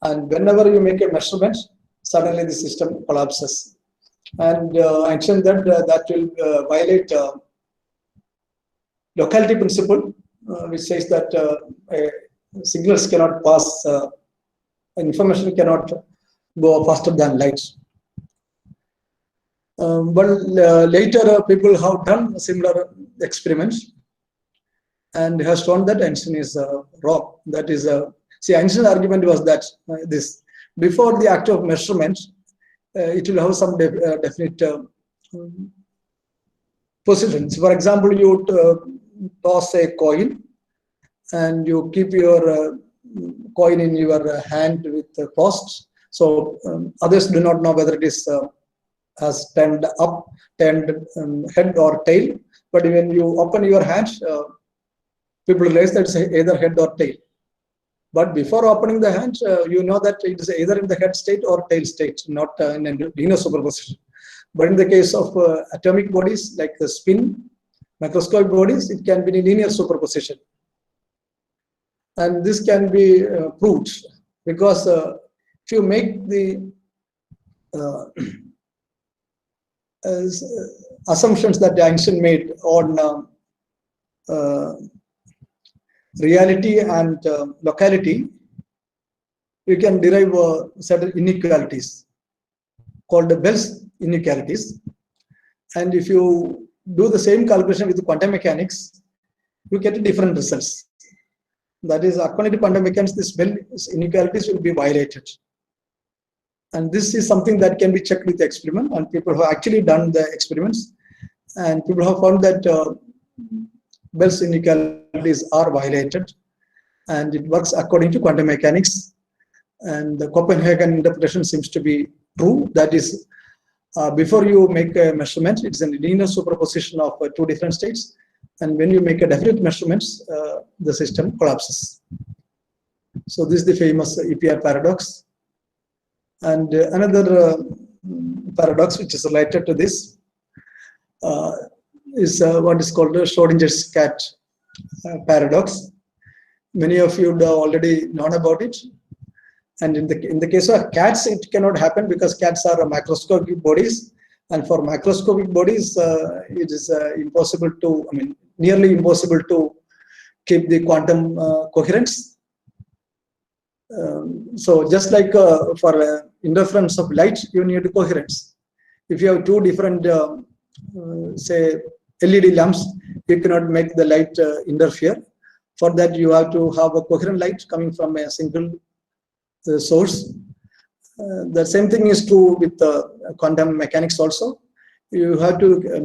and whenever you make a measurement, suddenly the system collapses. And I mentioned that that will violate locality principle, which says that signals cannot pass, information cannot go faster than light. But later people have done similar experiments and has shown that Einstein is wrong. That is, see, Einstein's argument was that this, before the act of measurement, it will have some definite positions. For example, you toss a coin and you keep your coin in your hand with the post. So others do not know whether it is has turned up, turned head or tail. But when you open your hand, people realize that it's either head or tail. But before opening the hand, you know that it is either in the head state or tail state, not in a linear superposition. But in the case of atomic bodies like the spin, microscopic bodies, it can be in linear superposition. And this can be proved because if you make the assumptions that Einstein made on reality and locality, you can derive certain inequalities called the Bell's inequalities. And if you do the same calculation with quantum mechanics, you get different results. That is, according to quantum mechanics, this Bell's inequalities will be violated. And this is something that can be checked with the experiment, and people have actually done the experiments, and people have found that Bell's inequalities are violated, and it works according to quantum mechanics. And the Copenhagen interpretation seems to be true. That is, before you make a measurement, it's a linear superposition of two different states, and when you make a definite measurements, the system collapses. So this is the famous EPR paradox. And another paradox which is related to this is what is called the Schrodinger's cat paradox. Many of you have already known about it. And in the case of cats, it cannot happen because cats are microscopic bodies, and for microscopic bodies, it is impossible to, nearly impossible to keep the quantum coherence. So just like for interference of light, you need coherence. If you have two different, say, LED lamps, you cannot make the light interfere. For that, you have to have a coherent light coming from a single source. The same thing is true with quantum mechanics also. You have to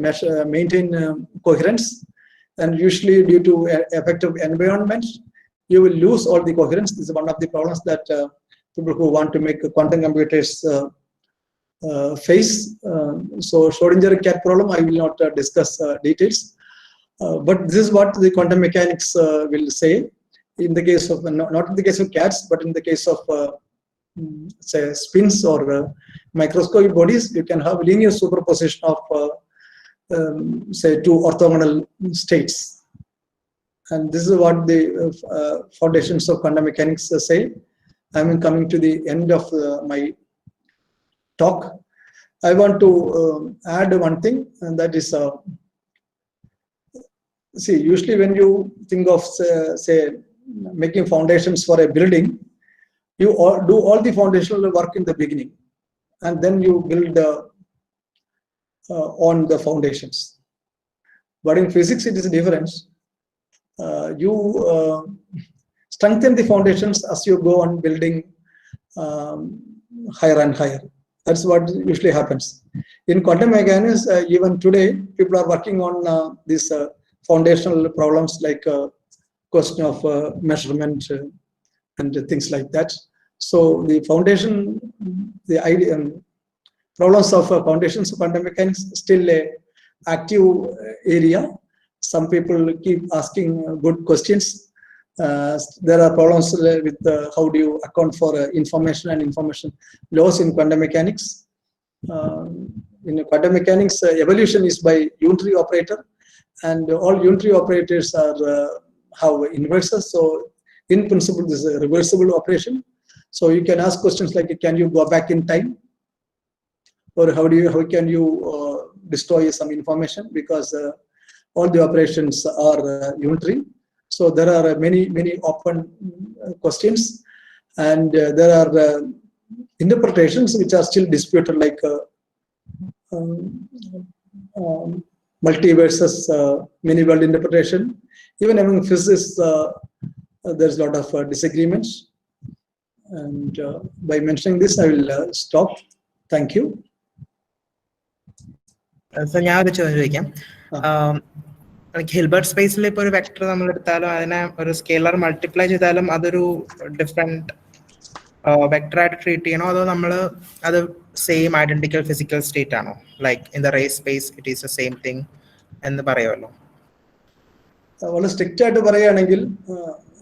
maintain coherence, and usually due to effective environment, you will lose all the coherence. This is one of the problems that people who want to make quantum computers face. So Schrodinger cat problem, I will not discuss details. But this is what the quantum mechanics will say in the case of, not in the case of cats, but in the case of say spins or microscopic bodies, you can have linear superposition of say two orthogonal states. And this is what the foundations of quantum mechanics say. I am coming to the end of my talk. I want to add one thing, and that is, see, usually when you think of say making foundations for a building, you do all the foundational work in the beginning, and then you build on the foundations. But in physics, it is different. You strengthen the foundations as you go on building higher and higher. That's what usually happens. In quantum mechanics, even today, people are working on these foundational problems like question of measurement and things like that. So the foundation, the idea, problems of foundations of quantum mechanics still a active area. Some people keep asking good questions. There are problems with how do you account for information and information loss in quantum mechanics. In quantum mechanics, evolution is by unitary operator, and all unitary operators are have inverses. So in principle, this is a reversible operation. So you can ask questions like, can you go back in time, or how can you destroy some information, because all the operations are unitary. So there are many open questions, and there are interpretations which are still disputed, like multi versus many world interpretation. Even among physicists, there's a lot of disagreements. And by mentioning this, I will stop. Thank you. So ഞാൻ ഒരു ചോദ്യം ചോദിക്കാം. Hilbert സ്പേസിൽ ഇപ്പോൾ ഒരു vector നമ്മൾ എടുത്താലും അതിനെ ഒരു സ്കെയിലർ മൾട്ടിപ്ലൈ ചെയ്താലും അതൊരു ഡിഫറെന്റ് വെക്ടർ ആയിട്ട് ട്രീറ്റ് ചെയ്യണോ, അതോ നമ്മൾ അത് സെയിം ഐഡന്റിക്കൽ ഫിസിക്കൽ സ്റ്റേറ്റ് ആണോ? Like in the ray space it is the same thing എന്ന് പറയുമല്ലോ. വളരെ സ്ട്രിക്റ്റ് ആയിട്ട് പറയുകയാണെങ്കിൽ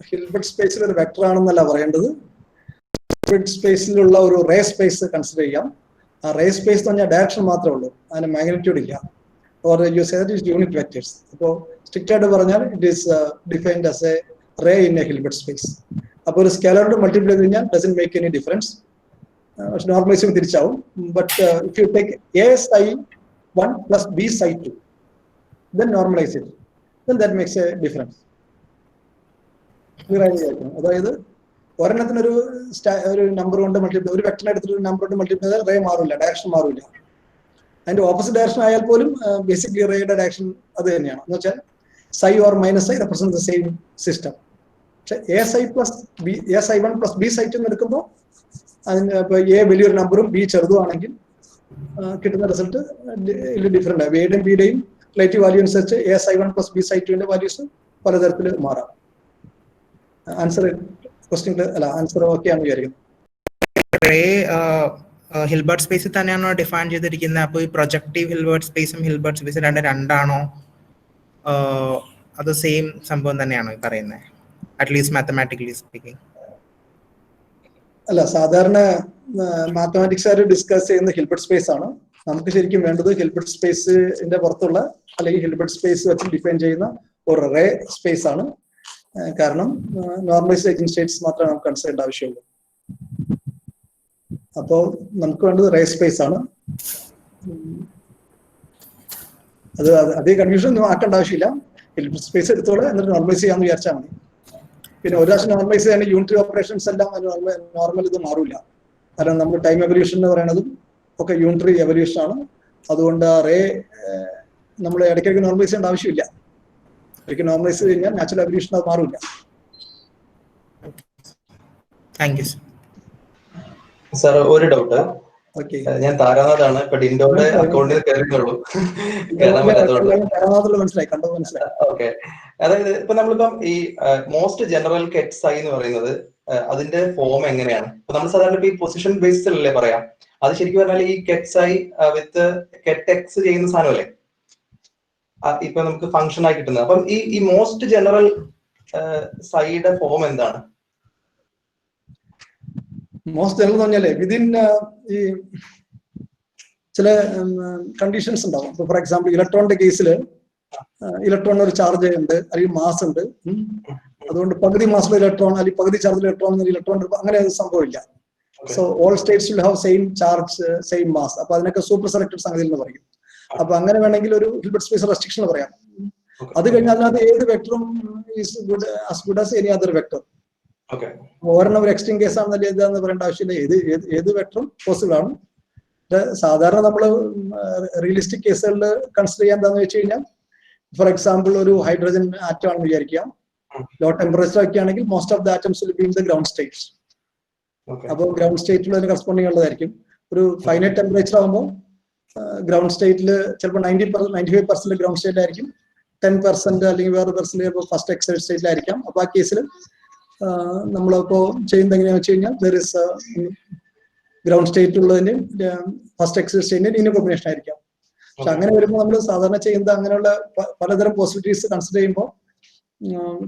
ഹിൽബർട്ട് സ്പേസിൽ ഒരു വെക്ടർ ആണെന്നല്ല പറയേണ്ടത്. ഹിൽബർട്ട് സ്പേസിലുള്ള ഒരു റേ സ്പേസ് കൺസിഡർ ചെയ്യാം. ആ റേ സ്പേസ് എന്ന് പറഞ്ഞാൽ ഡയറക്ഷൻ മാത്രമേ ഉള്ളൂ, അതിന് മാഗ്നിറ്റ്യൂഡ് ഇല്ല. Or you say that is unit vectors. So strict ആയിട്ട് പറഞ്ഞാൽ it is defined as a ray in a Hilbert space. അപ്പോൾ ഒരു സ്കെയിലറോട് മൾട്ടിപ്ലൈ ചെയ്ത് കഴിഞ്ഞാൽ doesn't make any difference. Normalise ചെയ്യുമ്പോൾ തിരിച്ചാവും. But if you take a psi1 plus b psi2, then normalize it, then that makes a difference. അതായത് ഒരെണ്ണത്തിനൊരു number കൊണ്ട് multiply, ഒരു വെക്ടറിനെ എടുത്തിട്ട് ഒരു നമ്പർ കൊണ്ട് മൾട്ടിപ്ലൈ ചെയ്താൽ റേ മാറില്ല, ഡയറക്ഷൻ മാറില്ല. അതിന്റെ ഓപ്പോസിറ്റ് ഡയറക്ഷൻ ആയാൽ പോലും ബേസിക്കലി റേയുടെ ഡയറക്ഷൻ അത് തന്നെയാണ്. എന്ന് വെച്ചാൽ psi or minus psi represent the same system. പക്ഷെ a psi1 plus b psi2 എന്ന് എടുക്കുമ്പോൾ അതിന് ഇപ്പൊ എ വലിയൊരു നമ്പറും ബി ചെറുതുമാണെങ്കിൽ കിട്ടുന്ന റിസൾട്ട് ഡിഫറെന്റ് ആണ്. എയുടെയും ബിയുടെയും റിലേറ്റീവ് വാല്യൂ അനുസരിച്ച് a psi1 plus b psi2ന്റെ വാല്യൂസ് പലതരത്തിൽ മാറാം. ആൻസർ ക്വസ്റ്റ്യൻ അല്ല, ആൻസർ ഓക്കെ ആണെന്ന് വിചാരിക്കുന്നു. ഹിൽബർട്ട് സ്പേസിൽ തന്നെയാണോ ഡിഫൈൻ ചെയ്തിരിക്കുന്നത്? അപ്പോൾ ഈ പ്രൊജക്റ്റീവ് ഹിൽബർട്ട് സ്പേസും ഹിൽബർട്ട് സ്പേസും രണ്ടാണോ, അത് സെയിം സംഭവം തന്നെയാണോ ഈ പറയുന്നത്, അറ്റ്ലീസ്റ്റ് മാത്തമാറ്റിക്കലി സ്പീക്കിംഗ്? അല്ല, സാധാരണ മാത്തമാറ്റിക്സുകാർ ഡിസ്കസ് ചെയ്യുന്ന ഹിൽബർട്ട് സ്പേസ് ആണ്. നമുക്ക് ശരിക്കും വേണ്ടത് ഹിൽബർട്ട് സ്പേസിന്റെ പുറത്തുള്ള അല്ലെങ്കിൽ ഹിൽബർട്ട് സ്പേസ് വെച്ച് ഡിഫൈൻ ചെയ്യുന്ന ഒരു റേ സ്പേസ് ആണ്. കാരണം നോർമലൈസേഷൻ സ്റ്റേറ്റ്സ് മാത്രമേ നമുക്ക് കൺസിഡർ ചെയ്യേണ്ട ആവശ്യമുള്ളൂ. അപ്പോൾ നമുക്ക് വേണ്ടത് റേ സ്പേസ് ആണ്. അത് അതേ കൺഫ്യൂഷൻ ഒന്നും ആക്കേണ്ട ആവശ്യമില്ല. ഹിൽബർട്ട് സ്പേസ് എടുത്തോളെ എന്നിട്ട് നോർമലൈസ് ചെയ്യാന്ന് വിചാരിച്ചാൽ മതി. പിന്നെ ഒരു പ്രാവശ്യം നോർമലൈസ് ചെയ്യാൻ യൂണിറ്ററി ഓപ്പറേഷൻസ് എല്ലാം നോർമൽ ഇത് മാറില്ല. കാരണം നമ്മൾ ടൈം എവല്യൂഷൻ എന്ന് പറയുന്നതും ഒക്കെ യൂണിറ്ററി എവല്യൂഷൻ ആണ്. അതുകൊണ്ട് റേ നമ്മൾ ഇടയ്ക്കിടയ്ക്ക് നോർമലൈസ് ചെയ്യേണ്ട ആവശ്യമില്ല. ഒരിക്കൽ നോർമലൈസ് ചെയ്ത് കഴിഞ്ഞാൽ നാച്ചുറൽ എവല്യൂഷൻ അത് മാറില്ല. Thank you sir. ഒരു ഡൗട്ട്, ഞാൻ താരാനാഥാണ്. ഇപ്പൊ ഡിൻഡോയുടെ അക്കൗണ്ടിൽ കയറിയുള്ളൂ, കയറാൻ പറ്റാത്തതുകൊണ്ട്. ഓക്കെ, അതായത് ഇപ്പൊ നമ്മളിപ്പം ഈ മോസ്റ്റ് ജനറൽ കെറ്റ് സൈ എന്ന് പറയുന്നത് അതിന്റെ ഫോം എങ്ങനെയാണ്? ഇപ്പൊ നമ്മൾ സാധാരണ ഈ പൊസിഷൻ ബേസ്ഡിലല്ലേ പറയാം. അത് ശരിക്കും പറഞ്ഞാൽ ഈ കെറ്റ് സൈ വിത്ത് കെറ്റ് എക്സ് ചെയ്യുന്ന സാധനമല്ലേ ഇപ്പൊ നമുക്ക് ഫംഗ്ഷൻ ആയി കിട്ടുന്നത്. അപ്പം ഈ മോസ്റ്റ് ജനറൽ സൈയുടെ ഫോം എന്താണ്? മോസ്റ്റ് ജനറൽ എന്ന് പറഞ്ഞാലേ വിതിൻ ഈ ചില കണ്ടീഷൻസ് ഉണ്ടാവും. ഫോർ എക്സാമ്പിൾ ഇലക്ട്രോണിന്റെ കേസിൽ ഇലക്ട്രോണിന് ഒരു ചാർജ് ഉണ്ട് അല്ലെങ്കിൽ മാസ് ഉണ്ട്. അതുകൊണ്ട് പകുതി മാസുള്ള ഇലക്ട്രോൺ അല്ലെങ്കിൽ പകുതി ചാർജ് ഇലക്ട്രോൺ അങ്ങനെ സംഭവമില്ല. So all states will have same charge same mass. അപ്പൊ അതിനൊക്കെ സൂപ്പർ സെലക്റ്റഡ് സംഗതി എന്ന് പറയും. അപ്പൊ അങ്ങനെ വേണമെങ്കിൽ ഒരു ഹിൽബർട്ട് സ്പേസ് റെസ്ട്രിക്ഷൻ പറയാം. അത് കഴിഞ്ഞാൽ അതിനകത്ത് ഏത് വെക്ടറും is good as good as any other vector. ഒരെണ്ണം ഒരു എക്സ്ട്രീം കേസ് ആണെന്നല്ലേ ഇതാന്ന് പറയേണ്ട ആവശ്യമില്ല. ഏത് വെക്ടറും പോസിബിൾ ആണ്. സാധാരണ നമ്മൾ റിയലിസ്റ്റിക് കേസുകളിൽ കൺസിഡർ ചെയ്യാൻ എന്താണെന്ന് വെച്ച് കഴിഞ്ഞാൽ, ഫോർ എക്സാമ്പിൾ ഒരു ഹൈഡ്രജൻ ആറ്റം ആണെന്ന് വിചാരിക്കാം. ലോ ടെമ്പറേച്ചർ ഒക്കെ ആണെങ്കിൽ most of the atoms will be in the ground States. അപ്പോൾ ഗ്രൗണ്ട് സ്റ്റേറ്റിൽ അതിന് കറസ്പോണ്ടിങ് ഉള്ളതായിരിക്കും. ഒരു ഫൈനൈറ്റ് ടെമ്പറേച്ചർ ആകുമ്പോൾ ഗ്രൗണ്ട് സ്റ്റേറ്റിൽ ചിലപ്പോൾ 95% ഗ്രൗണ്ട് സ്റ്റേറ്റ് ആയിരിക്കും, 10% അല്ലെങ്കിൽ വേറെ പെർസെന്റ് ഫസ്റ്റ് എക്സൈഡ് സ്റ്റേറ്റിലായിരിക്കാം. അപ്പൊ ആ കേസിൽ നമ്മളിപ്പോ ചെയ്യുന്നത് എങ്ങനെയാണെന്ന് വെച്ച് കഴിഞ്ഞാൽ ദർ ഇസ് ഗ്രൗണ്ട് സ്റ്റേറ്റ് ഉള്ളതിന്റെ ഫസ്റ്റ് എക്സൈഡ് സ്റ്റേറ്റിന്റെ ലീനിയർ കോമ്പിനേഷൻ ആയിരിക്കാം. പക്ഷെ അങ്ങനെ വരുമ്പോൾ നമ്മൾ സാധാരണ ചെയ്യുന്നത് അങ്ങനെയുള്ള പലതരം പോസിബിലിറ്റീസ് കൺസിഡർ ചെയ്യുമ്പോൾ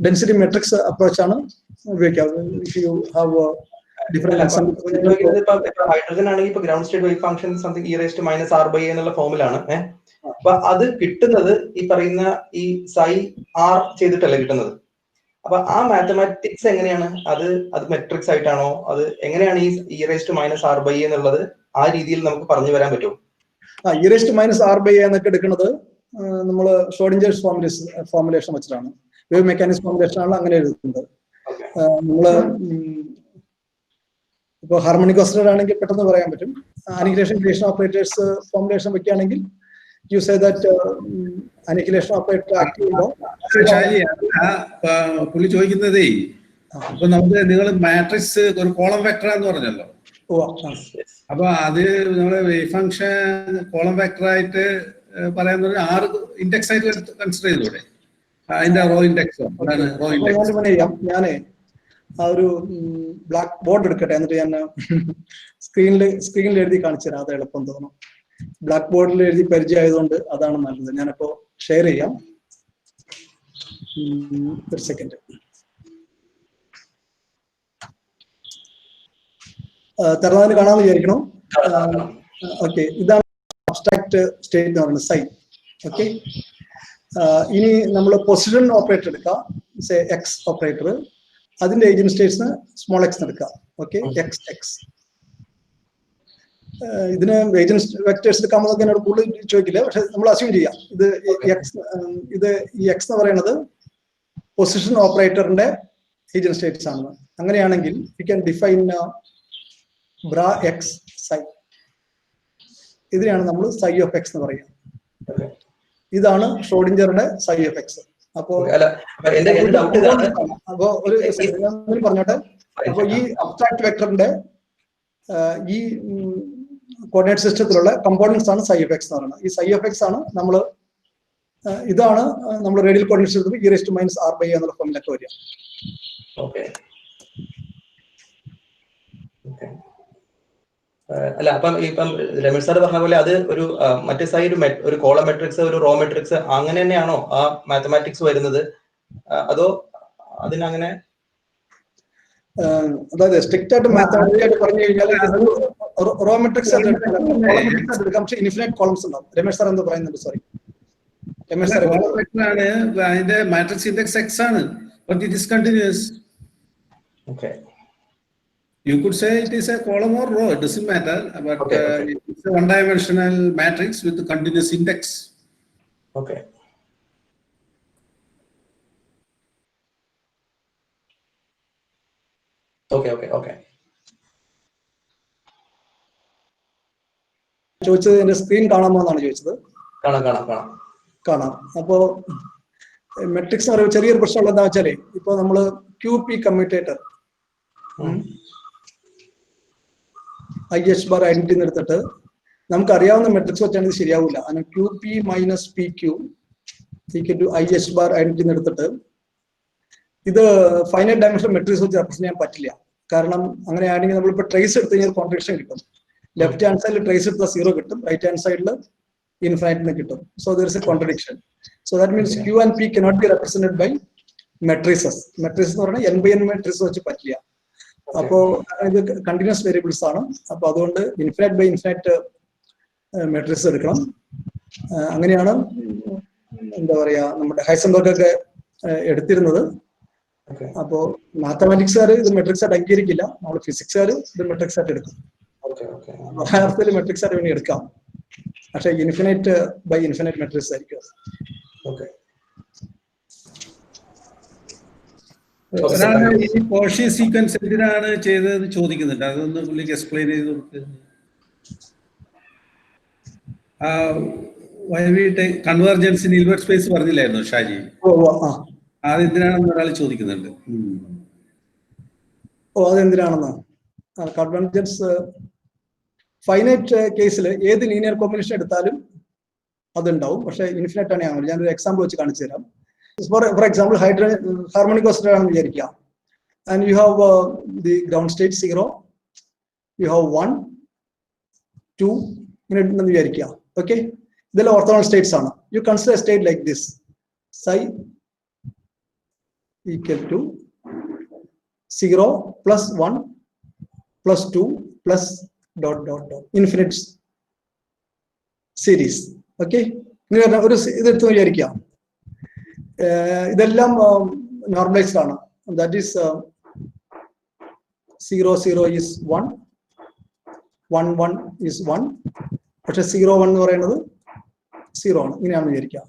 ഡെൻസിറ്റി മെട്രിക്സ് അപ്രോച്ച് ആണ് ഉപയോഗിക്കാവുന്നത്. ഇഫ് യു ഹാവ് ഹൈഡ്രജൻ ആണെങ്കിൽ ഇപ്പൊ ground state wave function something e⁻⁻ എന്നുള്ള ഫോമിലാണ്. അപ്പൊ അത് കിട്ടുന്നത് ഈ പറയുന്ന ഈ സൈ ആർ ചെയ്തിട്ടല്ലേ കിട്ടുന്നത്. അപ്പൊ ആ മാത്തമാറ്റിക്സ് എങ്ങനെയാണ്? അത് മെട്രിക്സ് ആയിട്ടാണോ? അത് എങ്ങനെയാണ് ഈ e⁻⁻ എന്നുള്ളത് ആ രീതിയിൽ നമുക്ക് പറഞ്ഞു വരാൻ പറ്റുമോ? e⁻⁻ എന്നൊക്കെ എടുക്കുന്നത് നമ്മൾ ഷ്രോഡിഞ്ചേഴ്സ് ഫോർമുലേഷൻ വെച്ചിട്ടാണ്. വേവ് മെക്കാനിക്സ് ഫോർമുലേഷൻ ആണ് അങ്ങനെ എഴുതുന്നത്. നമ്മള് ഇപ്പോൾ ഹാർമോണിക് ഓസിലേറ്റർ ആണെങ്കിൽ പെട്ടെന്ന് പറയാൻ പറ്റും. അനിഹിലേഷൻ ക്രിയേഷൻ ഓപ്പറേറ്റേഴ്സ് ഫോർമുലേഷൻ വെക്കുകയാണെങ്കിൽ you say that annihilation operator act ചെയ്യുമ്പോൾ പുള്ളി ചോദിക്കുന്നതേ, ഇപ്പൊ നമുക്ക് നിങ്ങൾ മാട്രിക്സ് ഒരു കോളം വെക്ടർ എന്ന് പറഞ്ഞല്ലോ. അപ്പൊ അത് നമ്മള് വേവ് ഫംഗ്ഷൻ കോളം വെക്ടർ ആയിട്ട് പറയാൻ 6 ഇൻഡെക്സ് ആയിട്ട് കൺസിഡർ ചെയ്തൂടെ? അതിന്റെ റോ ഇൻഡെക്സോ റോ ഇൻഡെക്സ് ഞാനേ ആ ഒരു ബ്ലാക്ക് ബോർഡ് എടുക്കട്ടെ, എന്നിട്ട് ഞാൻ സ്ക്രീനിൽ എഴുതി കാണിച്ചു തരാം. അത് എളുപ്പം തോന്നും. ബ്ലാക്ക് ബോർഡിൽ എഴുതി പരിചയമായതുകൊണ്ട് അതാണ് നല്ലത്. ഞാനിപ്പോ ഷെയർ ചെയ്യാം. ഒരു സെക്കൻഡ്. തരുന്നതിന് കാണാമെന്ന് വിചാരിക്കണം. ഓക്കെ, ഇതാണ് അബ്സ്ട്രാക്ട് സ്റ്റേറ്റ് എന്ന് പറയുന്നത് സൈ. ഓക്കെ, ഇനി നമ്മൾ പൊസിഷൻ ഓപ്പറേറ്റർ എടുക്കാം, എക്സ് ഓപ്പറേറ്റർ. അതിന്റെ ഏജന്റ് സ്റ്റേറ്റ്സിന് സ്മോൾ എക്സ് എടുക്കാം. Okay, X. ഇതിന് ഏജന്റ് വെക്ടേഴ്സ് എടുക്കാമെന്നൊക്കെ എന്നോട് കൂടുതൽ ചോദിക്കില്ല, പക്ഷെ നമ്മൾ അസ്യൂം ചെയ്യാം ഇത് ഈ എക്സ് എന്ന് പറയുന്നത് പൊസിഷൻ ഓപ്പറേറ്ററിന്റെ ഏജന്റ് സ്റ്റേറ്റ്സ് ആണെന്ന്. അങ്ങനെയാണെങ്കിൽ you can define bra x psi. ഇതിനെയാണ് നമ്മൾ സൈ ഓഫ് എക്സ് എന്ന് പറയുക. ഇതാണ് ഷ്രോഡിഞ്ചറുടെ സൈ ഓഫ് എക്സ്. അപ്പോ ഒരു പറഞ്ഞോട്ടെ. അപ്പൊ ഈ അബ്സ്ട്രാക്ട് വെക്ടറിന്റെ ഈ കോർഡിനേറ്റ് സിസ്റ്റത്തിലുള്ള കമ്പോണൻസ് ആണ് സൈ ഓഫ് എക്സ് എന്ന് പറയുന്നത്. ഈ സൈ ഓഫ് എക്സ് ആണ് ഇതാണ് നമ്മൾ റേഡിയൽ കോർഡിനേറ്റ് സിസ്റ്റത്തിൽ e⁻⁻ എന്നുള്ള ഫോമിലൊക്കെ വരിക. അല്ല, ഇപ്പം രമേഷ് സാർ പറഞ്ഞ പോലെ അത് ഒരു മറ്റേ സൈഡ് ഒരു കോളം മെട്രിക്സ്, ഒരു റോ മെട്രിക്സ് അങ്ങനെ തന്നെയാണോ ആ മാത്തമാറ്റിക്സ് വരുന്നത്? അതോ അതിനങ്ങനെ അതായത് സ്ട്രിക്റ്റ് ആയിട്ട് മാത്തമാറ്റിക്സ് ആയിട്ട് പറഞ്ഞു കഴിഞ്ഞാൽ റോ മെട്രിക്സ് എടുക്കാം, പക്ഷേ ഇൻഫിനിറ്റ് കോളംസ് ഉണ്ടാവും. രമേഷ് സാർ എന്ത് പറയുന്നുണ്ട്? സോറി രമേഷ് സാർ, അതിന്റെ മാട്രിക്സ് ഇൻഡെക്സ് എക്സ് ആണ്, but it is continuous. Okay. You could say it is a column or row, it doesn't matter, but it's a one-dimensional matrix with a continuous index. Okay. ചോദിച്ചത് എന്റെ screen കാണാമോ എന്നാണ് ചോദിച്ചത്. കാണാം. അപ്പോ matrix എന്ന് പറയുമ്പോൾ ചെറിയൊരു പ്രശ്നമുള്ള എന്താ വെച്ചാല്, ഇപ്പൊ നമ്മള് QP commutator IH bar identity എടുത്തിട്ട് നമുക്ക് അറിയാവുന്ന മെട്രിക്സ് വെച്ചാണെങ്കിൽ ശരിയാവില്ല. അങ്ങനെ QP - PQ IH bar identity എടുത്തിട്ട് ഇത് ഫൈനൈറ്റ് ഡയമെൻഷൻ മെട്രിക്സ് വെച്ച് റെപ്രസെന്റ് ചെയ്യാൻ പറ്റില്ല. കാരണം അങ്ങനെയാണെങ്കിൽ നമ്മളിപ്പോൾ ട്രേസ് എടുത്ത് കഴിഞ്ഞാൽ കോൺട്രഡിക്ഷൻ കിട്ടും. ലെഫ്റ്റ് ഹാൻഡ് സൈഡിൽ ട്രേസ് എടുത്താൽ 0 കിട്ടും, റൈറ്റ് ഹാൻഡ് സൈഡിൽ ഇൻഫിനിറ്റ് കിട്ടും. So there is A contradiction. So that means Q and P cannot be represented by matrices. Matrix എന്ന് പറഞ്ഞാൽ n/n മെട്രിക്സ് വെച്ച് പറ്റില്ല. അപ്പോ ഇത് കണ്ടിന്യൂസ് വേരിയബിൾസ് ആണ്. അപ്പൊ അതുകൊണ്ട് ഇൻഫിനിറ്റ് ബൈ ഇൻഫിനിറ്റ് മെട്രിക്സ് എടുക്കണം. അങ്ങനെയാണ് എന്താ പറയാ നമ്മുടെ ഹൈസൻബർഗ് ഒക്കെ എടുത്തിരുന്നത്. അപ്പോ മാത്തമാറ്റിക്സുകാർ ഇത് മെട്രിക്സ് ആയിട്ട് അംഗീകരിക്കില്ല, നമ്മൾ ഫിസിക്സുകാർ ഇത് മെട്രിക്സ് ആയിട്ട് എടുക്കും. യഥാർത്ഥത്തിൽ മെട്രിക്സ് ആയിട്ട് വേണ്ടി എടുക്കാം, പക്ഷെ ഇൻഫിനൈറ്റ് ബൈ ഇൻഫിനൈറ്റ് മെട്രിക്സ് ആയിരിക്കും. ഈ കോഷി സീക്വൻസ് എന്തിനാണ് ചെയ്തതെന്ന് ചോദിക്കുന്നുണ്ട്, അതൊന്ന് പുള്ളിക്ക് എക്സ്പ്ലെയിൻ ചെയ്ത് കൊടുക്കുക. കൺവേർജൻസ് ഇൻ ഹിൽബർട്ട് സ്പേസ് പറഞ്ഞില്ലായിരുന്നു ഷാജി? അതെന്തിനാണെന്ന് ഒരാൾ ചോദിക്കുന്നുണ്ട്. അതെന്തിനാണെന്നോ? കൺവേർജൻസ് ഫൈനൈറ്റ് കേസിൽ ഏത് ലീനിയർ കോമ്പിനേഷൻ എടുത്താലും അതുണ്ടാവും, പക്ഷെ ഇൻഫിനൈറ്റ് ആണ്. ഞാനൊരു എക്സാമ്പിൾ വെച്ച് കാണിച്ചു തരാം. ഫോർ എക്സാമ്പിൾ ഹാർമോണിക് ഓസിലേറ്റർ ആണെന്ന് വിചാരിക്കാം. And you have the ground state 0, you have 1, 2 ഇങ്ങനെ ഉണ്ടെന്ന് വിചാരിക്കുക. ഓക്കെ, ഇതെല്ലാം ഓർത്തോണൽ സ്റ്റേറ്റ്സ് ആണ്. U consider state like this, psi equal to 0 plus 1 plus 2 plus ... infinite series. Okay, ഒരു ഇതെടുത്ത് വിചാരിക്കാം. ഇതെല്ലാം നോർമലൈസ്ഡ് ആണ്. ദാറ്റ് ഈസ് 0 0 is 1, 1 1 is 1, പക്ഷെ 0 1 എന്ന് പറയുന്നത് 0 ആണ്. ഇങ്ങനെയാണെന്ന് വിചാരിക്കാം.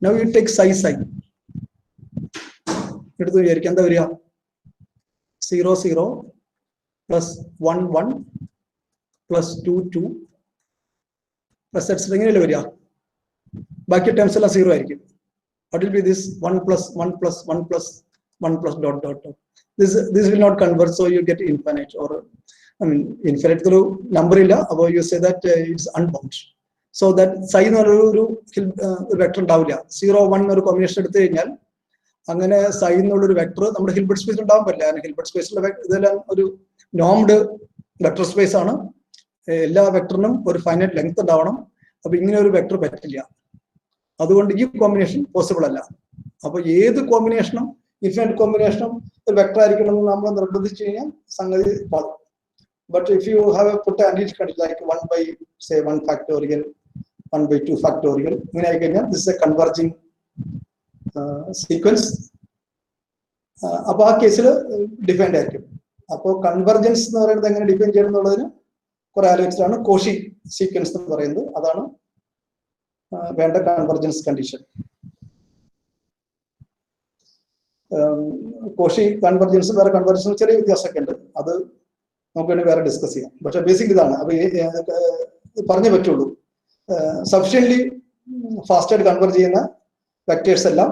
Now you take psi എടുത്ത് വിചാരിക്കാം, എന്താ വരിക? 0 0 plus 1 1 plus 2 2 plus etc. ഇങ്ങനെയല്ലേ വരിക? ബാക്കി ടേംസ് എല്ലാം 0 ആയിരിക്കും. What will be this? 1 plus 1 plus 1 plus 1 plus ... This will not convert, so you get infinite, or infinite through number illa, abo you say that it's unbound. So that psi എന്നൊരു vector ഉണ്ടാവില്ല. 0 1 ഒരു combination എടുത്തു കഴിഞ്ഞാൽ അങ്ങനെ psi എന്നുള്ളൊരു vector നമ്മുടെ Hilbert സ്പേസിൽ ഉണ്ടാവാൻ പറ്റില്ല. ഹിൽബർട്ട് സ്പേസിലെ ഇതെല്ലാം ഒരു നോംഡ് വെക്ടർ സ്പേസ് ആണ്. എല്ലാ വെക്ടറിനും ഒരു ഫൈനൈറ്റ് ലെങ്ത് ഉണ്ടാവണം. അപ്പൊ ഇങ്ങനെ ഒരു വെക്ടർ പറ്റില്ല. അതുകൊണ്ട് ഈ കോമ്പിനേഷൻ പോസിബിൾ അല്ല. അപ്പൊ ഏത് കോമ്പിനേഷനും ഇൻഫിനിറ്റ് കോമ്പിനേഷനും ഒരു വെക്ടർ ആയിരിക്കണം എന്ന് നമ്മൾ നിർബന്ധിച്ചു കഴിഞ്ഞാൽ സംഗതി പാടും. But if you have put and കണ്ടിട്ട് like 1 by say 1 factorial, 1 by 2 factorial ഇങ്ങനെ ആയി കഴിഞ്ഞാൽ this is A converging sequence. അപ്പൊ ആ കേസിൽ ഡിഫൈൻഡ് ആയിരിക്കും. അപ്പോൾ കൺവെർജൻസ് എന്ന് പറയുന്നത് എങ്ങനെ ഡിഫൈൻ ചെയ്യണം എന്നുള്ളതിന് കുറെ ആലോചിച്ചിട്ടാണ് കോഷി സീക്വൻസ് എന്ന് പറയുന്നത്. അതാണ് വേണ്ട കൺവെർജൻസ് കണ്ടീഷൻ. കോഷി കൺവെർജൻസും വേറെ കൺവെർജൻസും ചെറിയ വ്യത്യാസമൊക്കെ ഉണ്ട്, അത് നമുക്ക് വേണ്ടി വേറെ ഡിസ്കസ് ചെയ്യാം. പക്ഷെ ബേസിക് ഇതാണ്. അപ്പൊ പറഞ്ഞേ പറ്റുള്ളൂ. സഫിഷ്യന്റ്ലി ഫാസ്റ്റായിട്ട് കൺവെർജ് ചെയ്യുന്ന വെക്ടേഴ്സ് എല്ലാം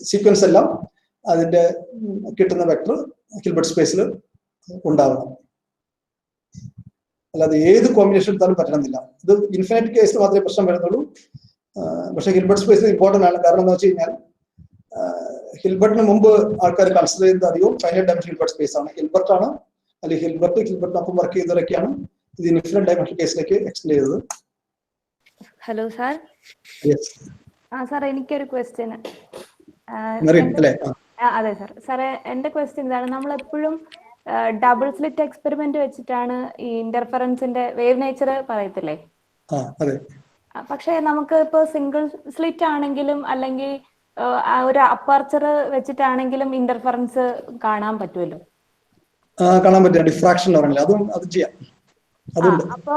സീക്വൻസ് എല്ലാം അതിന്റെ കിട്ടുന്ന വെക്ടർ ഹിൽബർട്ട് സ്പേസിൽ ഉണ്ടാവണം. അല്ലാതെ ഏത് കോമ്പിനേഷൻ എടുത്താലും പറ്റണമെന്നില്ല. ഇത് ഇൻഫിനിറ്റ് കേസിൽ മാത്രമേ പ്രശ്നം വരുന്നുള്ളൂ. പക്ഷെ ഹിൽബർട്ട് സ്പേസിൽ ഇമ്പോർട്ടന്റ് ആണ്. കാരണം എന്താ വെച്ച് കഴിഞ്ഞാൽ ഹിൽബർട്ടിന് മുമ്പ് ആൾക്കാർ കൺസിഡർ ചെയ്യുന്നത് അധികവും ഫൈനൈറ്റ് ഡയമെൻഷൻ ഹിൽബർട്ട് സ്പേസ് ആണ്. ഹിൽബർട്ട് ആണ്, അല്ലെങ്കിൽ ഹിൽബർട്ടിനൊപ്പം വർക്ക് ചെയ്തവരൊക്കെയാണ് ഇത് ഇൻഫിനിറ്റ് ഡയമെൻഷൻ കേസിലേക്ക് എക്സ്റ്റെൻഡ് ചെയ്തത്. Hello sir. സാർ എനിക്കൊരു ക്വസ്റ്റ്യൻ. അതെ സാർ. സാറേ എന്റെ ക്വസ്റ്റ്യൻ ഇതാണ്. നമ്മളെപ്പോഴും ഡബിൾ സ്ലിറ്റ് എക്സ്പെരിമെന്റ് വെച്ചിട്ടാണ് ഈ ഇന്റർഫറൻസിന്റെ വേവ് നേച്ചർ പറയത്തില്ലേ? പക്ഷെ നമുക്ക് ഇപ്പൊ സിംഗിൾ സ്ലിറ്റ് ആണെങ്കിലും അല്ലെങ്കിൽ ഒരു അപ്പർച്ചർ വെച്ചിട്ടാണെങ്കിലും ഇന്റർഫറൻസ് കാണാൻ പറ്റുമല്ലോ. കാണാൻ പറ്റും. ഡിഫ്രാക്ഷൻ അതും അത് ചെയ്യാം. അപ്പോ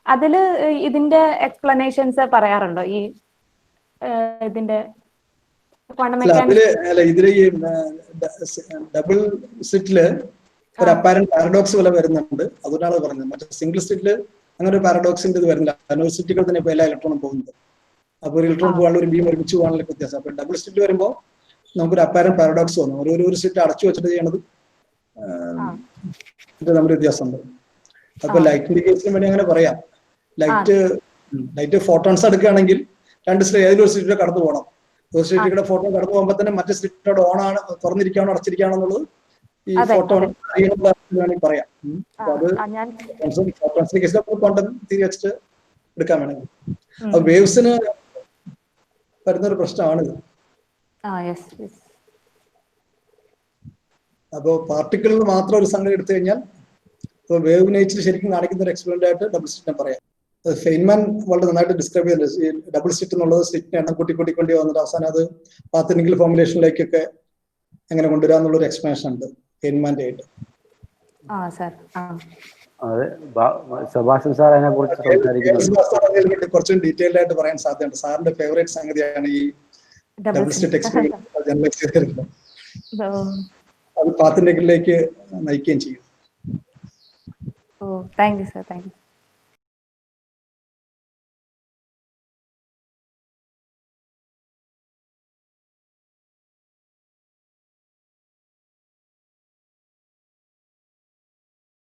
അതില് ഇതിന്റെ എക്സ്പ്ലനേഷൻസ് പറയാറുണ്ടോ? ഈ ഇതിന്റെ ഇതില് ഈ ഡബിൾ സ്ലിറ്റില് ഒരു അപ്പാരന്റ് പാരഡോക്സ് പോലെ വരുന്നുണ്ട്. അതുകൊണ്ടാണ് പറഞ്ഞത്. മറ്റേ സിംഗിൾ സ്ലിറ്റില് അങ്ങനെ ഒരു പാരഡോക്സിന്റെ ഇത് വരുന്നില്ല. കാരണം സ്ലിറ്റുകൾ തന്നെ ഇപ്പൊ എല്ലാ ഇലക്ട്രോണും പോകുന്നത്. അപ്പൊ ഒരു ഇലക്ട്രോൺ പോകാനുള്ള ഒരു ബീം ഒരുമിച്ച് പോകാനുള്ള വ്യത്യാസം. അപ്പൊ ഡബിൾ സ്ലിറ്റ് വരുമ്പോൾ നമുക്കൊരു അപ്പാരന്റ് പാരഡോക്സ് വന്നു. ഒരു സ്ലിറ്റ് അടച്ചു വെച്ചിട്ട് ചെയ്യണത് നമ്മുടെ വ്യത്യാസമുണ്ട്. അപ്പൊ ലൈറ്റിന്റെ കേസിന് വേണ്ടി അങ്ങനെ പറയാം. ലൈറ്റ് ഫോട്ടോൺസ് എടുക്കുകയാണെങ്കിൽ രണ്ട് സ്ലിറ്റ് ഏതൊരു സ്ലിറ്റിൽ കടന്നു പോകണം. ഒരു സ്ലിറ്റിയുടെ ഫോട്ടോ കടന്നു പോകുമ്പോൾ തന്നെ മറ്റേ സ്ലിറ്റോട് ഓൺ ആണ്, തുറന്നിരിക്കുകയാണോ അടച്ചിരിക്കുകയാണോ എന്നുള്ളത് ഈ ഫോട്ടോൺ വേണമെങ്കിൽ പറയാം. അപ്പൊ അത് ഫോട്ടോൺസിന്റെ കേസിൽ ക്വാണ്ടം തിരി വെച്ചിട്ട് എടുക്കാൻ വേണമെങ്കിൽ. അപ്പൊ വേവ്സിന് വരുന്നൊരു പ്രശ്നമാണിത്. അപ്പോ പാർട്ടിക്കിളിൽ മാത്രം ഒരു സംഗതി എടുത്തു കഴിഞ്ഞാൽ വേവ് നേച്ചർ ശരിക്കും കാണിക്കുന്ന ഒരു എക്സ്പെരിമെന്റ് ആയിട്ട് ഡബിൾ സ്ലിറ്റിനെ പറയാം. ഫെയ്ൻമാൻ വളരെ നന്നായിട്ട് ഡിസ്ക്രൈബ് ചെയ്തിട്ടുണ്ട്. ഈ ഡബിൾ സ്ലിറ്റ് എന്നുള്ളത് സ്ലിറ്റിനെ എണ്ണം കൂട്ടി വന്നിട്ട് അവസാനം അത് പാത്തനിക്കൽ ഫോർമുലേഷനിലേക്കൊക്കെ എങ്ങനെ കൊണ്ടുവരാന്നുള്ളൊരു എക്സ്പ്ലനേഷൻ ഉണ്ട് ഫെയ്ൻമാന്റെ ആയിട്ട്. അതെ, സെബാസ്റ്റ്യൻ സാർ അതിനെ കുറിച്ച് സംസാരിക്കുന്നത് കുറച്ചും ഡീറ്റെയിൽഡ് ആയിട്ട് പറയാൻ സാധ്യതയുണ്ട്. സാറിന്റെ ഫേവറേറ്റ് സംഗതിയാണ് ഈ ഡബിൾ സ്ലിറ്റ് എക്സ്പെരിമെന്റ് ജനറലൈസ് ചെയ്തിരുന്നത്. അത് പാത്തനിക്കലിലേക്ക് നയിക്കുകയും ചെയ്യും. Thank you sir, thank you.